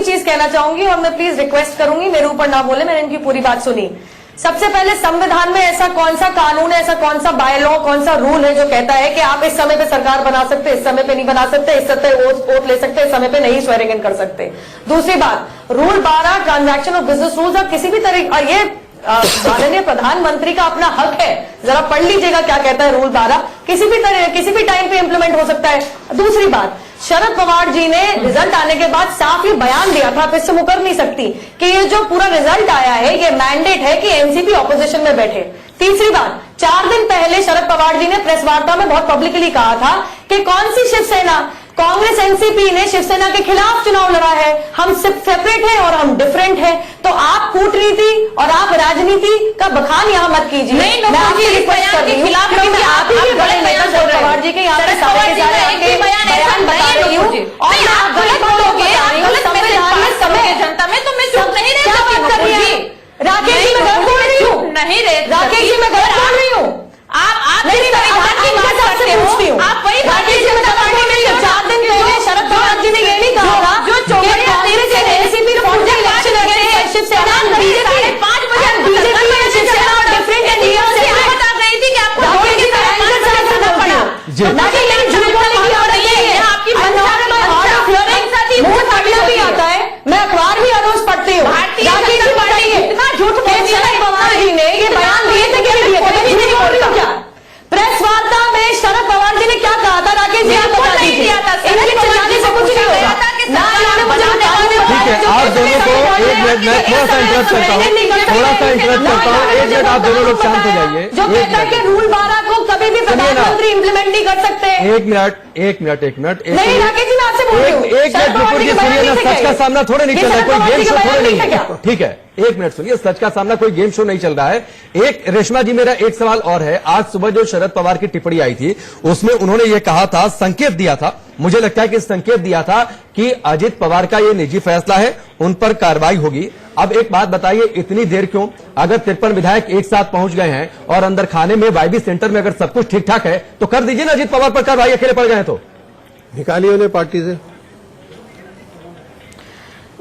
चीज कहना चाहूंगी और मैं प्लीज रिक्वेस्ट करूंगी मेरे ऊपर ना बोले, मैंने इनकी पूरी बात सुनी। सबसे पहले संविधान में ऐसा कौन सा कानून है, ऐसा कौन सा बाय लॉ, कौन सा रूल है जो कहता है कि आप इस समय पे सरकार बना सकते, इस समय पे नहीं बना सकते, इस समय वोट ले सकते, इस समय पे नहीं स्वेरिंग इन कर सकते? दूसरी बात, रूल 12 ट्रांजैक्शन और बिजनेस रूल्स, और किसी भी तरह, और ये माननीय प्रधानमंत्री का अपना हक है, जरा पढ़ लीजिएगा क्या कहता है रूल 12, किसी भी टाइम पे इंप्लीमेंट हो सकता है। दूसरी बात, शरद पवार जी ने रिजल्ट आने के बाद साफ ही बयान दिया था, आप इससे मुकर नहीं सकती, कि ये जो पूरा रिजल्ट आया है ये मैंडेट है कि एनसीपी ऑपोजिशन में बैठे। तीसरी बात, 4 दिन पहले शरद पवार जी ने प्रेस वार्ता में बहुत पब्लिकली कहा था कि कौन सी शिवसेना, कांग्रेस एनसीपी ने शिवसेना के खिलाफ चुनाव लड़ा है, हम सेपरेट हैं और हम डिफरेंट हैं। तो आप कूटनीति और आप राजनीति का बखान यहाँ मत कीजिए। नहीं, मैं आपसे रिक्वेस्ट कर रही हूँ, क्योंकि आप ही बड़े नेता शरद पवार जी के यहाँ पे सारे बयान बता रही हूँ और आप गलत बोलोगे, संविधान में समय जनता में, तो मैं चुप नहीं रह सकती। राकेश जी मैं गलत बोल रही हूँ? नहीं रे राकेश जी मैं गलत बोल रही हूँ? आप मेरी संविधान की बात करते हो, आप वही राकेश जी मैं गलत बोल रही हूँ। 4 दिन पहले शरद पवार जी ने ये नहीं कहा था जो कांग्रेस के एनसीपी इलेक्शन अगेंस्ट शिवसेना, 5:30 बजे बीजेपी में शिवसेना और डिफरेंट है, बता रही थी कि आपको राकेश जी का पड़ा भी आता है, मैं अखबार भी रोज पढ़ती हूँ। राकेश जी बताइए, इतना झूठ शरद पवार जी ने ये बयान दिए थे, क्या प्रेस वार्ता में शरद पवार जी ने क्या कहा था? राकेश जी आप बता दीजिए, चिल्लाने से कुछ नहीं होगा। ठीक है, आप दोनों को 1 मिनट, मैं थोड़ा सा इंटरप्ट करता हूँ, 1 मिनट आप दोनों लोग शांत हो जाइए। जो कहता है कि रूल 12 को कभी भी प्रधानमंत्री इंप्लीमेंट नहीं कर सकते। 1 मिनट नहीं राकेश जी मैं आपसे बोल रही हूँ, एक मिनट नुपुर जी सुनिए ना, सच का सामना थोड़े नहीं चल रहा है, कोई गेम शो थोड़े नहीं है, ठीक है? 1 मिनट सुनिए, सच का सामना कोई गेम शो नहीं चल रहा है। एक रेशमा जी, मेरा एक सवाल और है। आज सुबह जो शरद पवार की टिप्पणी आई थी उसमें उन्होंने ये कहा था, संकेत दिया था, मुझे लगता है कि संकेत दिया था कि अजित पवार का ये निजी फैसला है, उन पर कार्रवाई होगी। अब एक बात बताइए, इतनी देर क्यों? अगर 53 विधायक एक साथ पहुंच गए हैं और अंदर खाने में वाईबी सेंटर में अगर सब कुछ ठीक ठाक है तो कर दीजिए ना अजित पवार पर कार्रवाई, अकेले पड़ गए तो निकालिए उन्हें पार्टी से।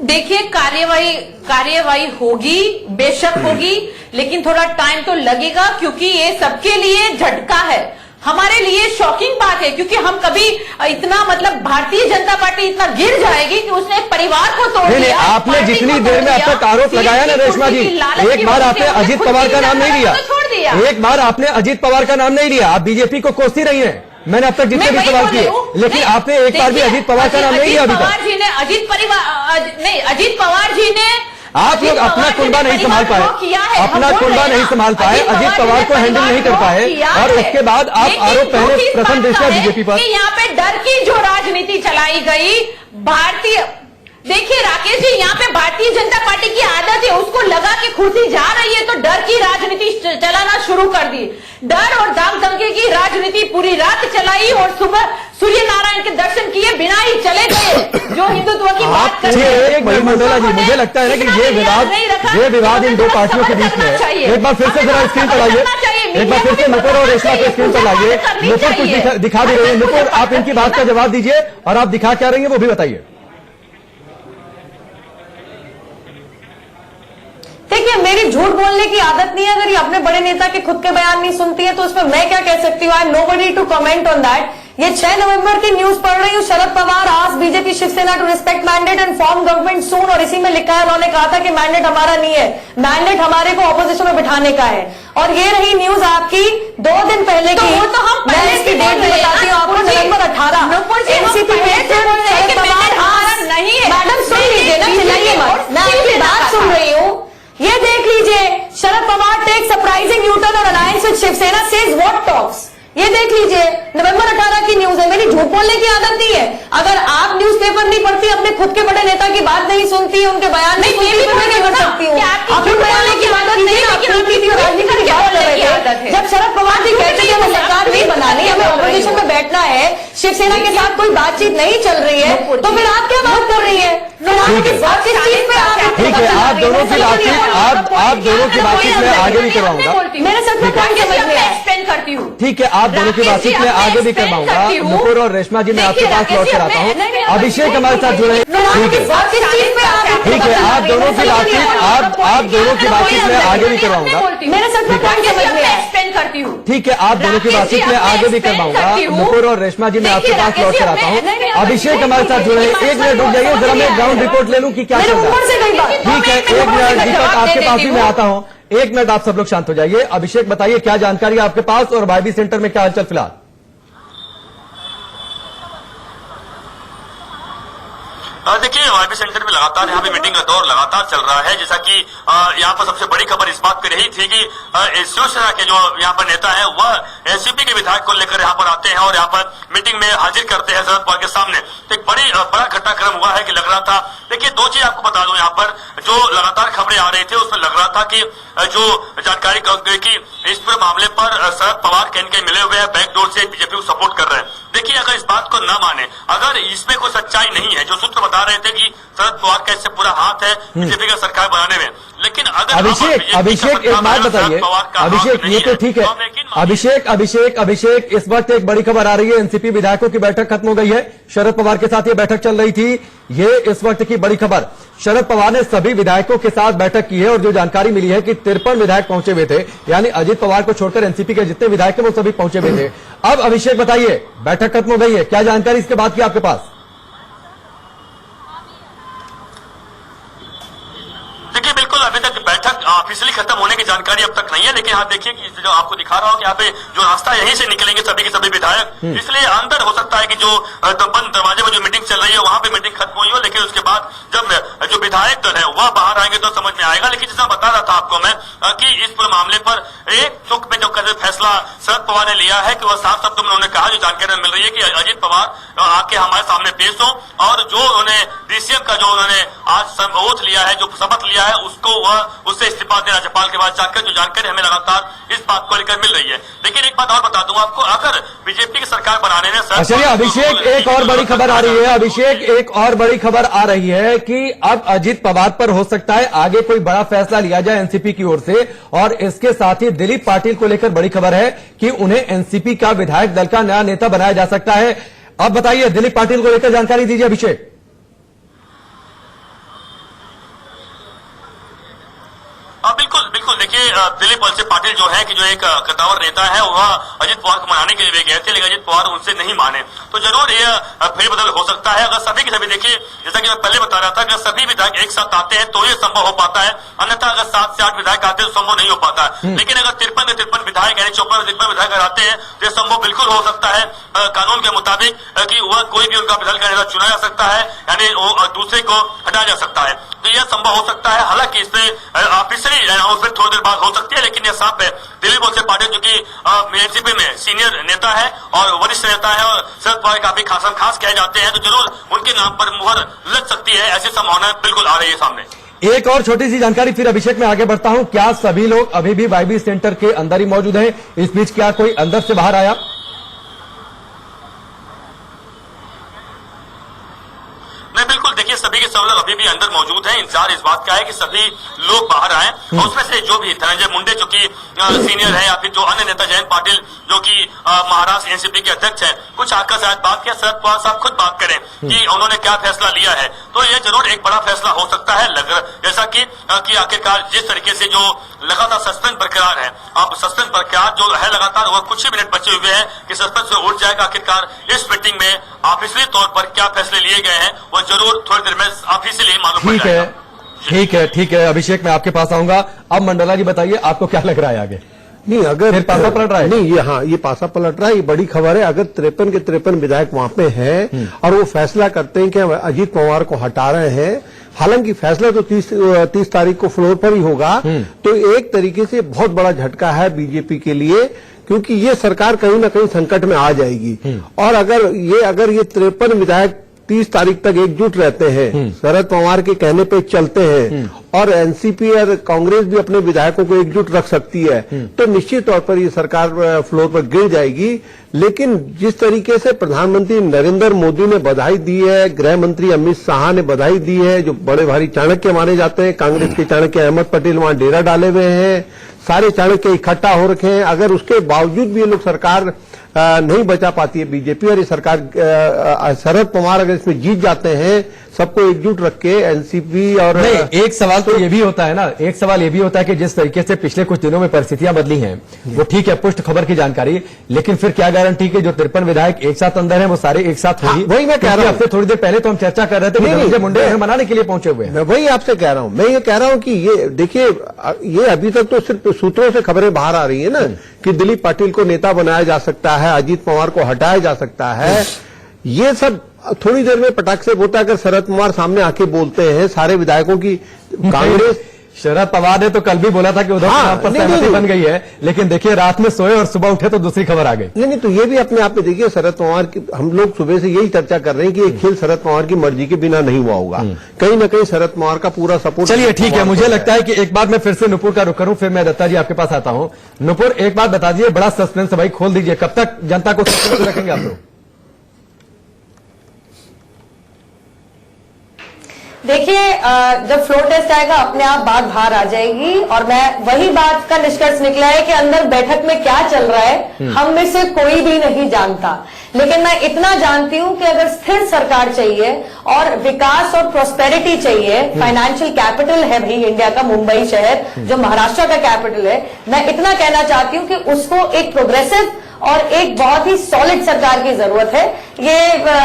देखिए, कार्यवाही होगी, बेशक होगी, लेकिन थोड़ा टाइम तो लगेगा, क्योंकि ये सबके लिए झटका है, हमारे लिए शॉकिंग बात है, क्योंकि हम कभी इतना, मतलब भारतीय जनता पार्टी इतना गिर जाएगी कि उसने एक परिवार को तोड़ दिया। आपने जितनी देर में अब तक आरोप लगाया ना रेशमा जी, एक बार आपने अजित पवार का नाम नहीं लिया, एक बार आपने अजित पवार का नाम नहीं लिया, आप बीजेपी को कोसती रही हैं। मैंने अब तक जितने भी सवाल किए, लेकिन आपने एक बार भी अजित पवार का नाम नहीं लिया अभी तक। अजित पवार जी ने, आप लोग अपना कुंबा नहीं संभाल पाए, अपना कुंबा नहीं संभाल पाए, अजित पवार को हैंडल नहीं कर पाए, और उसके बाद आप आरोप पहले प्रथम दृष्टया बीजेपी पर। यहाँ पे डर की जो राजनीति चलाई गई, भारतीय, देखिए राकेश जी, यहाँ पे भारतीय जनता पार्टी की आदत है, उसको लगा कि कुर्सी जा रही है तो डर की राजनीति चलाना शुरू कर दी। डर और दाम दंगे की राजनीति पूरी रात चलाई और सुबह सूर्य नारायण के दर्शन किए बिना ही चले गए। जो हिंदुत्व की बात करते हैं, एक मंडोला जी, मुझे लगता है ना कि ये विवाद इन 2 पार्टियों के बीच में, एक बार फिर से जरा स्क्रीन पर आइए, एक बार फिर से नुपुर और रेशमा के स्क्रीन पर लाइए। नुपुर कुछ दिखा भी रही है। नुपुर, आप इनकी बात का जवाब दीजिए और आप दिखा क्या रही है वो भी बताइए। देखिए, मेरी झूठ बोलने की आदत नहीं है। अगर ये अपने बड़े नेता के खुद के बयान नहीं सुनती है तो उसमें मैं क्या कह सकती हूँ? I am nobody to comment on that. ये 6 नवंबर की न्यूज पढ़ रही हूँ। शरद पवार आज BJP Shiv Sena to respect mandate and form government soon, और इसी में लिखा है, उन्होंने कहा था कि मैंडेट हमारा नहीं है, मैंडेट हमारे को ऑपोजिशन में बिठाने का है। और ये रही न्यूज आपकी 2 दिन पहले की। वो तो हम मैं इसकी डेट भी बताती हूँ आपको, नवंबर 18 एनसीपी नहीं है। मैडम सुन लीजिए ना, चिल्लाइए मत, मैं आपकी बात सुन रही हूँ। ये देख लीजिए, शरद पवार टेक सरप्राइजिंग न्यूटन और alliance with Shiv Sena says what talks. ये देख लीजिए, नवंबर 18 की न्यूज है। मेरी झूठ बोलने की आदत नहीं है। अगर आप न्यूज़पेपर नहीं पढ़ती, अपने खुद के बड़े नेता की बात नहीं सुनती, उनके बयान नहीं सुनती, तो मैं क्या कर सकती हूँ? अपने बयान की आदत नहीं है, राजनीति की बात कर रहे थे। जब शरद पवार जी कहते हैं हमें सरकार नहीं बनानी, हमें ऑपोजिशन में बैठना है, शिवसेना के साथ कोई बातचीत नहीं चल रही है, तो फिर आप क्या बात कर रही है? ठीक है, आप दोनों की बातचीत आप दोनों की बातचीत में आगे भी करवाऊंगा। मेरे साथ में पॉइंट समझ में एक्सप्लेन करती हूँ। ठीक है, आप दोनों की बातचीत में आगे भी करवाऊंगा। नुपुर और रेशमा जी, मैं आपके पास लौट कर आता हूँ। अभिषेक हमारे साथ जुड़े। ठीक है, आप दोनों की बातचीत में आगे भी करवाऊंगा। मेरे साथ में पॉइंट समझ में एक्सप्लेन करती हूँ। ठीक है, आप दोनों की बातचीत में आगे भी करवाऊंगा। नुपुर और रेशमा जी, मैं आपके पास लौट कर आता हूँ। अभिषेक हमारे साथ जुड़े। 1 मिनट रुक जाइए, जरा मैं ग्राउंड रिपोर्ट ले लूं कि क्या चल रहा है। ठीक है, 1 मिनट दीपक, आपके पास भी मैं आता हूं। 1 मिनट, आप सब लोग शांत हो जाइए। अभिषेक बताइए क्या जानकारी है आपके पास और वाईबी सेंटर में क्या हलचल फिलहाल? देखिए, वाईबी सेंटर में लगातार यहाँ पे मीटिंग का दौर लगातार चल रहा है। जैसा कि यहाँ पर सबसे बड़ी खबर इस बात की रही थी कि शिवसेना के जो यहाँ पर नेता है वह एनसीपी के विधायक को लेकर यहाँ पर आते हैं और यहाँ पर मीटिंग में हाजिर करते हैं शरद पवार के सामने। तो एक बड़ा घटनाक्रम हुआ है कि लग रहा था, देखिए 2 चीज आपको बता दूं, यहाँ पर जो लगातार खबरें आ रही थी उसमें लग रहा था कि जो जानकारी की इस पूरे मामले पर शरद पवार कहीं मिले हुए हैं, बैकडोर से बीजेपी को सपोर्ट कर रहे हैं। देखिए, अगर इस बात को न माने, अगर इसमें कोई सच्चाई नहीं है, जो सूत्र बता रहे थे कि शरद पवार का इससे पूरा हाथ है बीजेपी का सरकार बनाने में, लेकिन अगर अभिषेक एक बात बताइए। अभिषेक, ये तो ठीक है। अभिषेक इस वक्त एक बड़ी खबर आ रही है, एनसीपी विधायकों की बैठक खत्म हो गई है। शरद पवार के साथ ये बैठक चल रही थी, ये इस वक्त की बड़ी खबर। शरद पवार ने सभी विधायकों के साथ बैठक की है और जो जानकारी मिली है कि 53 विधायक पहुंचे हुए थे, यानी अजित पवार को छोड़कर एनसीपी के जितने विधायक हैं वो सभी पहुंचे हुए थे। अब अभिषेक बताइए, बैठक खत्म हो गई है, क्या जानकारी इसके बाद की आपके पास? देखिए, बिल्कुल अभी तक बैठक ऑफिशियली खत्म होने की जानकारी अब तक नहीं है, लेकिन यहाँ देखिए कि जो आपको दिखा रहा हूँ कि यहाँ पे जो रास्ता यहीं से निकलेंगे सभी के सभी विधायक, इसलिए अंदर हो सकता है कि जो बंद दरवाजे में जो मीटिंग चल रही है वहां पे मीटिंग खत्म हुई हो, लेकिन उसके बाद जब जो विधायक दल है वह बाहर आएंगे तो समझ में आएगा। लेकिन जैसा बता रहा था आपको मैं कि इस पूरे मामले पर एक चुक में जो फैसला शरद पवार ने लिया है कि वह साफ शब्दों में उन्होंने कहा, जो जानकारी मिल रही है कि अजित पवार आके हमारे सामने पेश हो और जो उन्होंने डीसीएम का जो उन्होंने आज ओथ लिया है, जो शपथ लिया है, उससे इस्तीफा दे राज्यपाल के पास जाकर, जो जानकारी हमें लगातार इस बात को लेकर मिल रही है। लेकिन एक बात और बता दूं आपको, अगर बीजेपी की सरकार बनाने में चलिए अभिषेक, एक और बड़ी खबर आ रही है। अभिषेक, एक और बड़ी खबर आ रही है कि अब अजित पवार पर हो सकता है आगे कोई बड़ा फैसला लिया जाए एनसीपी की ओर से, और इसके साथ ही दिलीप पाटिल को लेकर बड़ी खबर है कि उन्हें एनसीपी का विधायक दल का नया नेता बनाया जा सकता है। अब बताइए, दिलीप पाटिल को लेकर जानकारी दीजिए अभिषेक। बिल्कुल देखिए, दिलीप वलसे पाटिल जो है कि जो एक कद्दावर नेता है, वह अजित पवार को मनाने के लिए गए थे, लेकिन अजित पवार उनसे नहीं माने, तो जरूर ये फेरबदल हो सकता है। अगर सभी के सभी, देखिए जैसा कि मैं पहले बता रहा था, अगर सभी विधायक एक साथ आते हैं तो ये संभव हो पाता है, अन्यथा अगर 7 से 8 विधायक आते हैं तो संभव नहीं हो पाता है। लेकिन अगर 53 विधायक यानी 54 विधायक आते हैं तो ये संभव बिल्कुल हो सकता है कानून के मुताबिक कि वह कोई भी उनका विधायक का नेता चुना जा सकता है, यानी वो दूसरे को हटाया जा सकता है, तो यह संभव हो सकता है। हालांकि इसमें ऑफिशियली अनाउंसमेंट थोड़ी देर बाद हो सकती है, लेकिन यह साफ है दिलीप वलसे पाटिल जो कि एनसीपी में सीनियर नेता है और वरिष्ठ नेता है और शरद पवार काफी खास कहे जाते हैं, तो जरूर उनके नाम पर मुहर लग सकती है, ऐसी संभावना बिल्कुल आ रही है सामने। एक और छोटी सी जानकारी, फिर अभिषेक में आगे बढ़ता हूं। क्या सभी लोग अभी भी वाईबी सेंटर के अंदर ही मौजूद हैं? इस बीच क्या कोई अंदर से बाहर आया? नहीं, बिल्कुल देखिए, सभी के सब लोग अभी भी अंदर मौजूद हैं। इंतजार इस बात का है कि सभी लोग बाहर आए और उसमें से जो भी धनंजय मुंडे जो कि सीनियर है या फिर जो अन्य नेता जयंत पाटिल जो कि महाराष्ट्र एनसीपी के अध्यक्ष हैं, कुछ आकर शायद बात किया। शरद पवार साहब खुद बात करें कि उन्होंने क्या फैसला लिया है, तो ये जरूर एक बड़ा फैसला हो सकता है। जैसा कि आखिरकार जिस तरीके से जो लगातार सस्पेंस बरकरार है, अब सस्पेंस बरकरार जो है लगातार, वो कुछ ही मिनट बचे हुए हैं कि सस्पेंस से उठ जाएगा। आखिरकार इस मीटिंग में ऑफिशियली तौर पर क्या फैसले लिए गए हैं वो जरूर थोड़ी देर में ऑफिशियली मालूम पड़ जाएगा। ठीक है अभिषेक, मैं आपके पास आऊंगा। अब मंडला जी बताइए, आपको क्या लग रहा है आगे? नहीं, अगर फिर पासा पलट रहा है? नहीं, ये पासा पलट रहा है, ये बड़ी खबर है। अगर 53 के 53 विधायक वहां पे हैं और वो फैसला करते हैं कि अजीत पवार को हटा रहे हैं, हालांकि फैसला तो 30 तारीख को फ्लोर पर ही होगा, तो एक तरीके से बहुत बड़ा झटका है बीजेपी के लिए, क्योंकि ये सरकार कहीं ना कहीं संकट में आ जाएगी। और अगर ये 53 विधायक 30 तारीख तक एकजुट रहते हैं, शरद पवार के कहने पे चलते हैं और एनसीपी और कांग्रेस भी अपने विधायकों को एकजुट रख सकती है, तो निश्चित तौर पर ये सरकार फ्लोर पर गिर जाएगी। लेकिन जिस तरीके से प्रधानमंत्री नरेंद्र मोदी ने बधाई दी है, गृह मंत्री अमित शाह ने बधाई दी है, जो बड़े भारी चाणक्य माने जाते हैं, कांग्रेस के चाणक्य अहमद पटेल वहां डेरा डाले हुए हैं, सारे चाणक्य इकट्ठा हो रखे हैं। अगर उसके बावजूद भी ये लोग सरकार नहीं बचा पाती है बीजेपी, और ये सरकार शरद पवार अगर इसमें जीत जाते हैं, सबको एकजुट रख के एनसीपी और नहीं, एक सवाल तो ये भी होता है ना, एक सवाल ये भी होता है कि जिस तरीके से पिछले कुछ दिनों में परिस्थितियां बदली हैं, वो ठीक है पुष्ट खबर की जानकारी, लेकिन फिर क्या गारंटी कि जो 53 विधायक एक साथ अंदर हैं वो सारे एक साथ होंगे? वही मैं कह रहा हूं। हफ्ते थोड़ी देर पहले तो हम चर्चा कर रहे थे कि धनंजय मुंडे उन्हें मनाने के लिए पहुंचे हुए हैं। मैं वही आपसे कह रहा हूं, मैं ये कह रहा हूं कि ये देखिए, ये अभी तक तो सिर्फ सूत्रों से खबरें बाहर आ रही है ना कि दिलीप पाटिल को नेता बनाया जा सकता है, अजीत पवार को हटाया जा सकता है। ये सब थोड़ी देर में पटाख से होता है। अगर शरद पवार सामने आके बोलते हैं सारे विधायकों की, कांग्रेस शरद पवार ने तो कल भी बोला था कि उधर पर सहमति बन गई है, लेकिन देखिए रात में सोए और सुबह उठे तो दूसरी खबर आ गई। नहीं, तो ये भी अपने आप में देखिए, शरद पवार की हम लोग सुबह से यही चर्चा कर रहे हैं कि ये खेल शरद पवार की मर्जी के बिना नहीं हुआ होगा। कहीं ना कहीं शरद पवार का पूरा सपोर्ट। चलिए ठीक है, मुझे लगता है कि एक बार मैं फिर से नुपुर का रुख करूं, फिर मैं दत्ता जी आपके पास आता हूं। नुपुर, एक बात बता दीजिए, बड़ा सस्पेंस भाई खोल दीजिए, कब तक जनता को सस्पेंस रखेंगे आप लोग? देखिए, जब फ्लोर टेस्ट आएगा अपने आप बात बाहर आ जाएगी, और मैं वही बात का निष्कर्ष निकला है कि अंदर बैठक में क्या चल रहा है हम में से कोई भी नहीं जानता। लेकिन मैं इतना जानती हूं कि अगर स्थिर सरकार चाहिए और विकास और प्रोस्पेरिटी चाहिए, फाइनेंशियल कैपिटल है भाई इंडिया का मुंबई शहर, जो महाराष्ट्र का कैपिटल है, मैं इतना कहना चाहती हूं कि उसको एक प्रोग्रेसिव और एक बहुत ही सॉलिड सरकार की जरूरत है। ये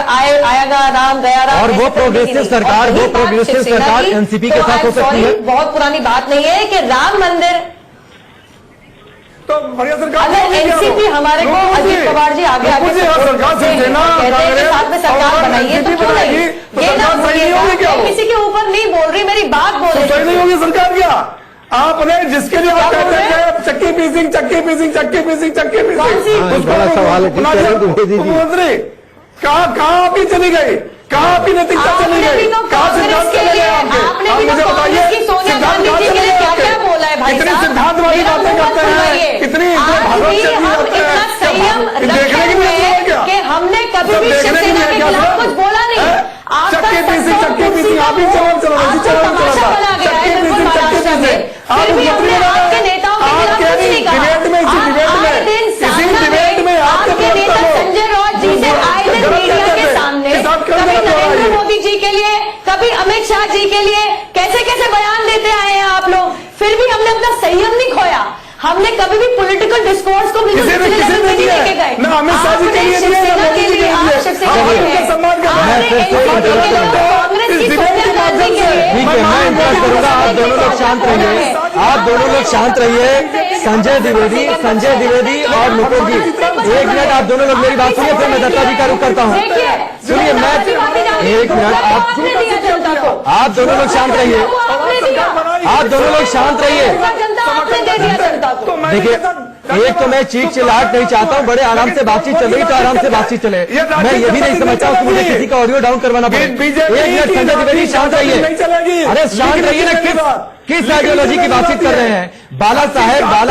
आएगा राम गया राम, और वो प्रोग्रेसिव सरकार एनसीपी के साथ हो सकती है। बहुत पुरानी बात नहीं है कि राम मंदिर, तो बढ़िया सरकार अगर एनसीपी हमारे को अजीत पवार जी आगे आगे सरकार से देना, साथ में सरकार बनाइए तो क्यों नहीं? ये ना बोलिएगा, किसी के ऊपर नहीं बोल रही, मेरी बात बोल रही। सही नहीं होगी सरकार क्या? आपने जिसके लिए आप कहते हैं चक्की पीसिंग बड़ा सवाल मुख्यमंत्री कहाँ आपकी चली गई, कहाँ आपकी नैतिकता चली गई, कहाँ सिद्धांत चले गए आपके? आप मुझे बताइए, सिद्धांत कहाँ चले गए आपके? कितनी सिद्धांत वाली बातें करते हैं, कितनी भागवत चलती जाते हैं, देखने की नहीं है क्या? कि हमने कभी भी शिवसेना के खिलाफ कुछ बोला नहीं। चक्की पीसिंग आप ही चलो फिर भी हमने आपके नेताओं के खिलाफ कुछ नहीं कहा। आए दिन सामना में आपके नेता संजय राउत जी से आए दिन मीडिया के सामने कभी नरेंद्र मोदी जी के लिए, कभी अमित शाह जी के लिए कैसे कैसे बयान देते आए हैं आप लोग, फिर भी हमने अपना संयम नहीं खोया। हमने कभी भी पॉलिटिकल डिस्कोर्स को बिल्कुल लेके गए। अमित शाह जी के लिए शिवसेना के लिए, आप शिवसेना के लिए, कांग्रेस की सोनिया गांधी के लिए। ठीक है, मैं इंतजार करूंगा। आप दोनों लोग शांत रहिए, आप दोनों लोग शांत रहिए। संजय द्विवेदी और नुपुर जी, एक मिनट आप दोनों लोग मेरी बात सुनिए, फिर मैं दत्ता जी का रुख करता हूँ। सुनिए, मैं एक मिनट, आप दोनों लोग शांत रहिए, आप दोनों लोग शांत रहिए। देखिए, एक तो मैं चीख चिल्लाहट नहीं चाहता हूँ, बड़े आराम से बातचीत चल रही तो आराम से बातचीत चले। मैं ये भी नहीं समझता हूँ कि मुझे किसी का ऑडियो डाउन करवाना पड़े। एक मिनट संजय द्विवेदी, शांत रहिए। अरे शांत रहिए ना, किस आइडियोलॉजी की बातचीत कर रहे हैं? बाला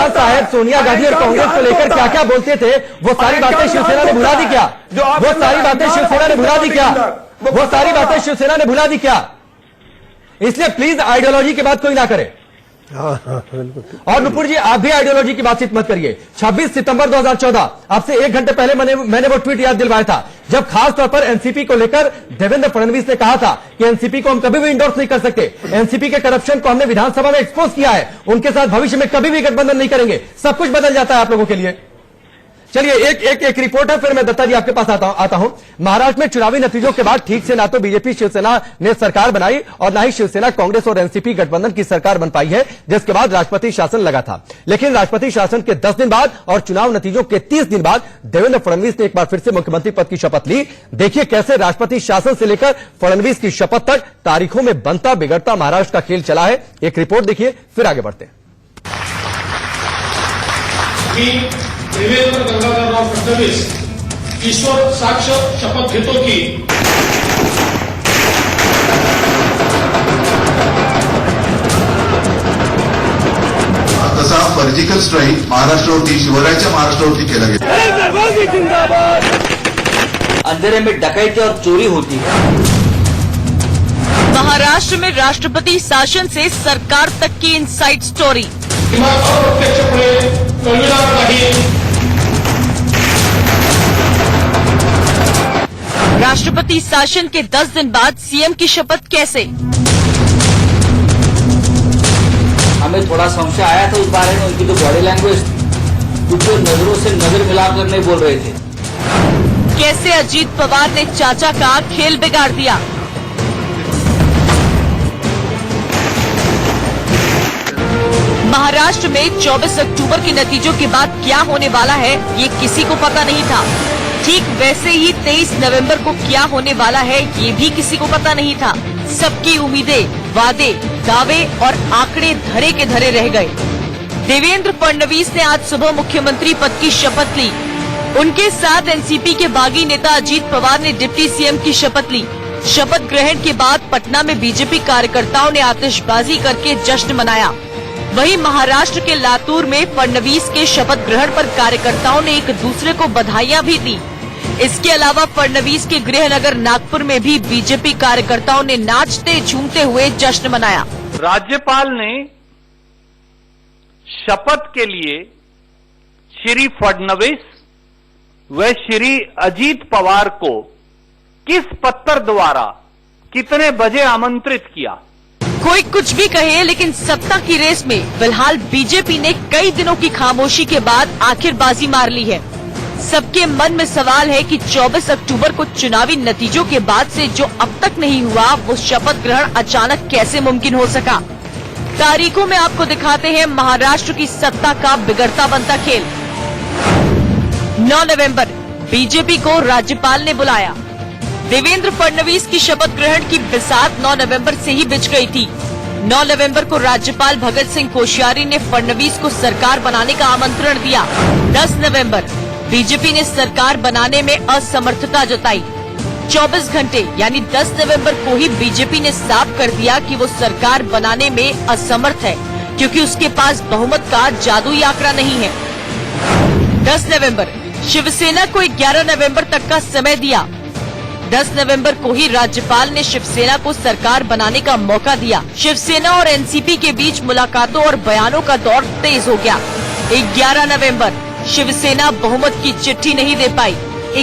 साहेब सोनिया गांधी और कांग्रेस को लेकर क्या क्या बोलते थे, वो सारी बातें शिवसेना ने भुला दी क्या? वो सारी बातें शिवसेना ने भुला दी क्या? वो सारी बातें शिवसेना ने भुला दी क्या? इसलिए प्लीज आइडियोलॉजी की बात कोई ना करे। और नुपुर जी, आप भी आइडियोलॉजी की बातचीत मत करिए। 26 सितंबर 2014, आपसे 1 घंटे पहले मैंने वो ट्वीट याद दिलवाया था, जब खास तौर पर एनसीपी को लेकर देवेंद्र फडणवीस ने कहा था कि एनसीपी को हम कभी भी इंडोर्स नहीं कर सकते, एनसीपी के करप्शन को हमने विधानसभा में एक्सपोज किया है, उनके साथ भविष्य में कभी भी गठबंधन नहीं करेंगे। सब कुछ बदल जाता है आप लोगों के लिए। चलिए एक रिपोर्ट है, फिर मैं दत्ता जी आपके पास आता हूं। महाराष्ट्र में चुनावी नतीजों के बाद ठीक से ना तो बीजेपी शिवसेना ने सरकार बनाई और ना ही शिवसेना कांग्रेस और एनसीपी गठबंधन की सरकार बन पाई है, जिसके बाद राष्ट्रपति शासन लगा था। लेकिन राष्ट्रपति शासन के 10 दिन बाद और चुनाव नतीजों के 30 दिन बाद देवेंद्र फडणवीस ने एक बार फिर से मुख्यमंत्री पद की शपथ ली। देखिए कैसे राष्ट्रपति शासन से लेकर फडणवीस की शपथ तक तारीखों में बनता बिगड़ता महाराष्ट्र का खेल चला है। एक रिपोर्ट देखिए, फिर आगे बढ़ते हैं। देवेंद्र गंगाधरराव फडणवीस ईश्वर साक्ष शपथ घेतो की तसा सर्जिकल स्ट्राईक महाराष्ट्रावरती, शिवरायांच्या महाराष्ट्रावरती केला गेला। अंधेरे में डकैती और चोरी होती है। महाराष्ट्र में राष्ट्रपति शासन से सरकार तक की इनसाइड स्टोरी। अप्रत्यक्षपणे कळविणार नाही। राष्ट्रपति शासन के 10 दिन बाद सीएम की शपथ कैसे? हमें थोड़ा संशय आया था उस बारे में, उनकी जो बॉडी लैंग्वेज थी, कुछ नजरों से नजर मिलाकर नहीं बोल रहे थे। कैसे अजीत पवार ने चाचा का खेल बिगाड़ दिया? महाराष्ट्र में 24 अक्टूबर के नतीजों के बाद क्या होने वाला है, ये किसी को पता नहीं था। ठीक वैसे ही 23 नवंबर को क्या होने वाला है, ये भी किसी को पता नहीं था। सबकी उम्मीदें, वादे, दावे और आंकड़े धरे के धरे रह गए। देवेंद्र फडणवीस ने आज सुबह मुख्यमंत्री पद की शपथ ली। उनके साथ एनसीपी के बागी नेता अजीत पवार ने डिप्टी सीएम की शपथ ली। शपथ ग्रहण के बाद पटना में बीजेपी कार्यकर्ताओं ने आतिशबाजी करके जश्न मनाया। वहीं महाराष्ट्र के लातूर में फडणवीस के शपथ ग्रहण पर कार्यकर्ताओं ने एक दूसरे को बधाइयां भी दी। इसके अलावा फडणवीस के गृह नगर नागपुर में भी बीजेपी कार्यकर्ताओं ने नाचते झूमते हुए जश्न मनाया। राज्यपाल ने शपथ के लिए श्री फडणवीस व श्री अजीत पवार को किस पत्र द्वारा कितने बजे आमंत्रित किया? कोई कुछ भी कहे, लेकिन सत्ता की रेस में फिलहाल बीजेपी ने कई दिनों की खामोशी के बाद आखिर बाजी मार ली है। सबके मन में सवाल है कि 24 अक्टूबर को चुनावी नतीजों के बाद से जो अब तक नहीं हुआ, वो शपथ ग्रहण अचानक कैसे मुमकिन हो सका। तारीखों में आपको दिखाते हैं महाराष्ट्र की सत्ता का बिगड़ता बनता खेल। 9 नवंबर बीजेपी को राज्यपाल ने बुलाया। देवेंद्र फडणवीस की शपथ ग्रहण की बिसात 9 नवंबर से ही बिछ गई थी। 9 नवंबर को राज्यपाल भगत सिंह कोश्यारी ने फडणवीस को सरकार बनाने का आमंत्रण दिया। 10 नवंबर बीजेपी ने सरकार बनाने में असमर्थता जताई। 24 घंटे यानी 10 नवंबर को ही बीजेपी ने साफ कर दिया कि वो सरकार बनाने में असमर्थ है, क्योंकि उसके पास बहुमत का जादुई आंकड़ा नहीं है। 10 नवंबर शिवसेना को 11 नवंबर तक का समय दिया। 10 नवंबर को ही राज्यपाल ने शिवसेना को सरकार बनाने का मौका दिया। शिवसेना और एनसीपी के बीच मुलाकातों और बयानों का दौर तेज हो गया। 11 नवंबर शिवसेना बहुमत की चिट्ठी नहीं दे पाई।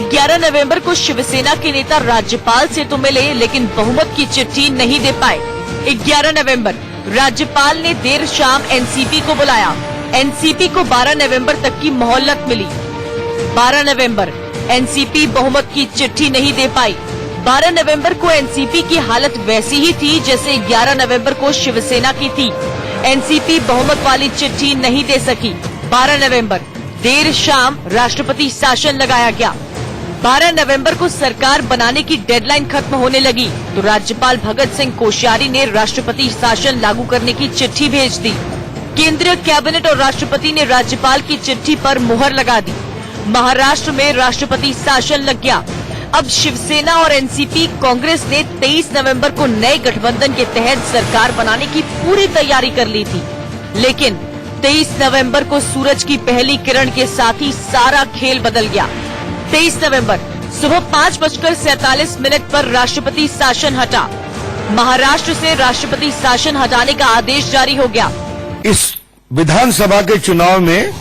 11 नवंबर को शिवसेना के नेता राज्यपाल से तो मिले, लेकिन बहुमत की चिट्ठी नहीं दे पाए। 11 नवंबर राज्यपाल ने देर शाम एनसीपी को बुलाया। एनसीपी को 12 नवंबर तक की मोहलत मिली। 12 नवंबर एनसीपी बहुमत की चिट्ठी नहीं दे पाई। 12 नवंबर को एनसीपी की हालत वैसी ही थी जैसे 11 नवंबर को शिवसेना की थी। एनसीपी बहुमत वाली चिट्ठी नहीं दे सकी। 12 नवंबर देर शाम राष्ट्रपति शासन लगाया गया। 12 नवंबर को सरकार बनाने की डेडलाइन खत्म होने लगी तो राज्यपाल भगत सिंह कोश्यारी ने राष्ट्रपति शासन लागू करने की चिट्ठी भेज दी। केंद्रीय कैबिनेट और राष्ट्रपति ने राज्यपाल की चिट्ठी पर मुहर लगा दी। महाराष्ट्र में राष्ट्रपति शासन लग गया। अब शिवसेना और एनसीपी कांग्रेस ने 23 नवंबर को नए गठबंधन के तहत सरकार बनाने की पूरी तैयारी कर ली थी, लेकिन 23 नवंबर को सूरज की पहली किरण के साथ ही सारा खेल बदल गया। 23 नवंबर सुबह 5:47 पर राष्ट्रपति शासन हटा। महाराष्ट्र से राष्ट्रपति शासन हटाने का आदेश जारी हो गया। इस विधानसभा के चुनाव में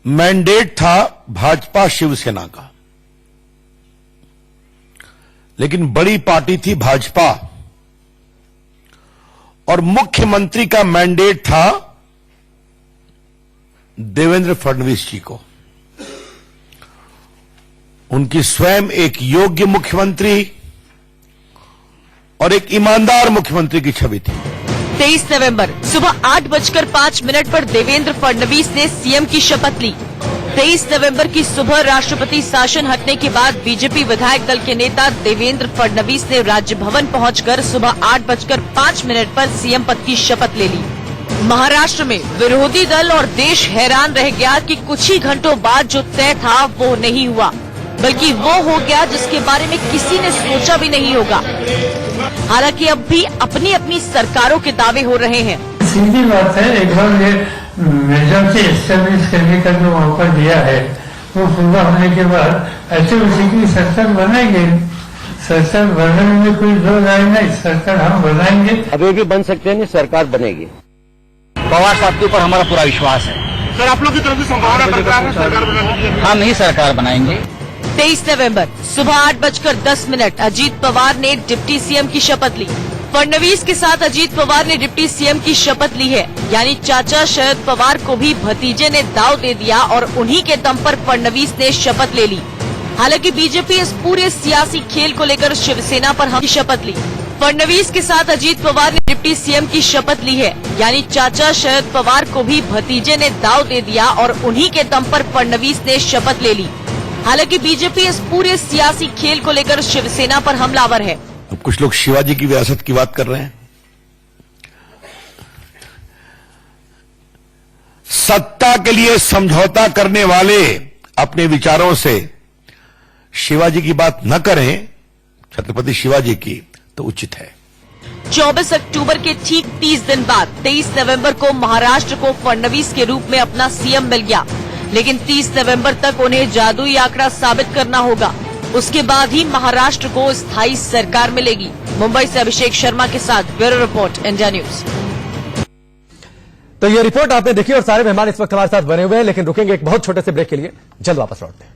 मैंडेट था भाजपा शिवसेना का, लेकिन बड़ी पार्टी थी भाजपा और मुख्यमंत्री का मैंडेट था देवेंद्र फडणवीस जी को। उनकी स्वयं एक योग्य मुख्यमंत्री और एक ईमानदार मुख्यमंत्री की छवि थी। 23 नवंबर सुबह 8:05 पर देवेंद्र फडणवीस ने सीएम की शपथ ली। 23 नवंबर की सुबह राष्ट्रपति शासन हटने के बाद बीजेपी विधायक दल के नेता देवेंद्र फडणवीस ने राजभवन पहुंचकर सुबह 8:05 पर सीएम पद की शपथ ले ली। महाराष्ट्र में विरोधी दल और देश हैरान रह गया कि कुछ ही घंटों बाद जो तय था वो नहीं हुआ, बल्कि वो हो गया जिसके बारे में किसी ने सोचा भी नहीं होगा। हालांकि अब भी अपनी अपनी सरकारों के दावे हो रहे हैं। सीधी बात है, एक बार ये मेजॉरिटी एस्टेब्लिश करने का जो मौका दिया है वो पूरा होने के बाद ऐसे उसी की सरकार बनाएंगे। सरकार बनाने में कोई दो राय नहीं, सरकार हम बनाएंगे। अभी भी बन सकते हैं, नहीं सरकार बनेगी। पवार साहब के ऊपर हमारा पूरा विश्वास है। सर, आप लोग की तरफ से संभावना बरकरार है सरकार बनाने की? हम ही सरकार बनाएंगे। 23 नवंबर सुबह 8:10 अजीत पवार ने डिप्टी सीएम की शपथ ली। फडणवीस के साथ अजीत पवार ने डिप्टी सीएम की शपथ ली है, यानी चाचा शरद पवार को भी भतीजे ने दाव दे दिया और उन्हीं के दम पर फडणवीस ने शपथ ले ली। हालांकि बीजेपी इस पूरे सियासी खेल को लेकर शिवसेना पर हम शपथ ली। फडणवीस के साथ अजीत पवार ने डिप्टी सीएम की शपथ ली है, यानी चाचा शरद पवार को भी भतीजे ने दाव दे दिया और उन्हीं के दम पर फडणवीस ने शपथ ले ली। हालांकि बीजेपी इस पूरे सियासी खेल को लेकर शिवसेना पर हमलावर है। अब कुछ लोग शिवाजी की विरासत की बात कर रहे हैं। सत्ता के लिए समझौता करने वाले अपने विचारों से शिवाजी की बात न करें, छत्रपति शिवाजी की, तो उचित है। 24 अक्टूबर के ठीक 30 दिन बाद 23 नवंबर को महाराष्ट्र को फडणवीस के रूप में अपना सीएम मिल गया, लेकिन 30 नवंबर तक उन्हें जादुई आंकड़ा साबित करना होगा। उसके बाद ही महाराष्ट्र को स्थायी सरकार मिलेगी। मुंबई से अभिषेक शर्मा के साथ ब्यूरो रिपोर्ट, इंडिया न्यूज। तो ये रिपोर्ट आपने देखी और सारे मेहमान इस वक्त हमारे साथ बने हुए हैं, लेकिन रुकेंगे एक बहुत छोटे से ब्रेक के लिए, जल्द वापस लौटते हैं।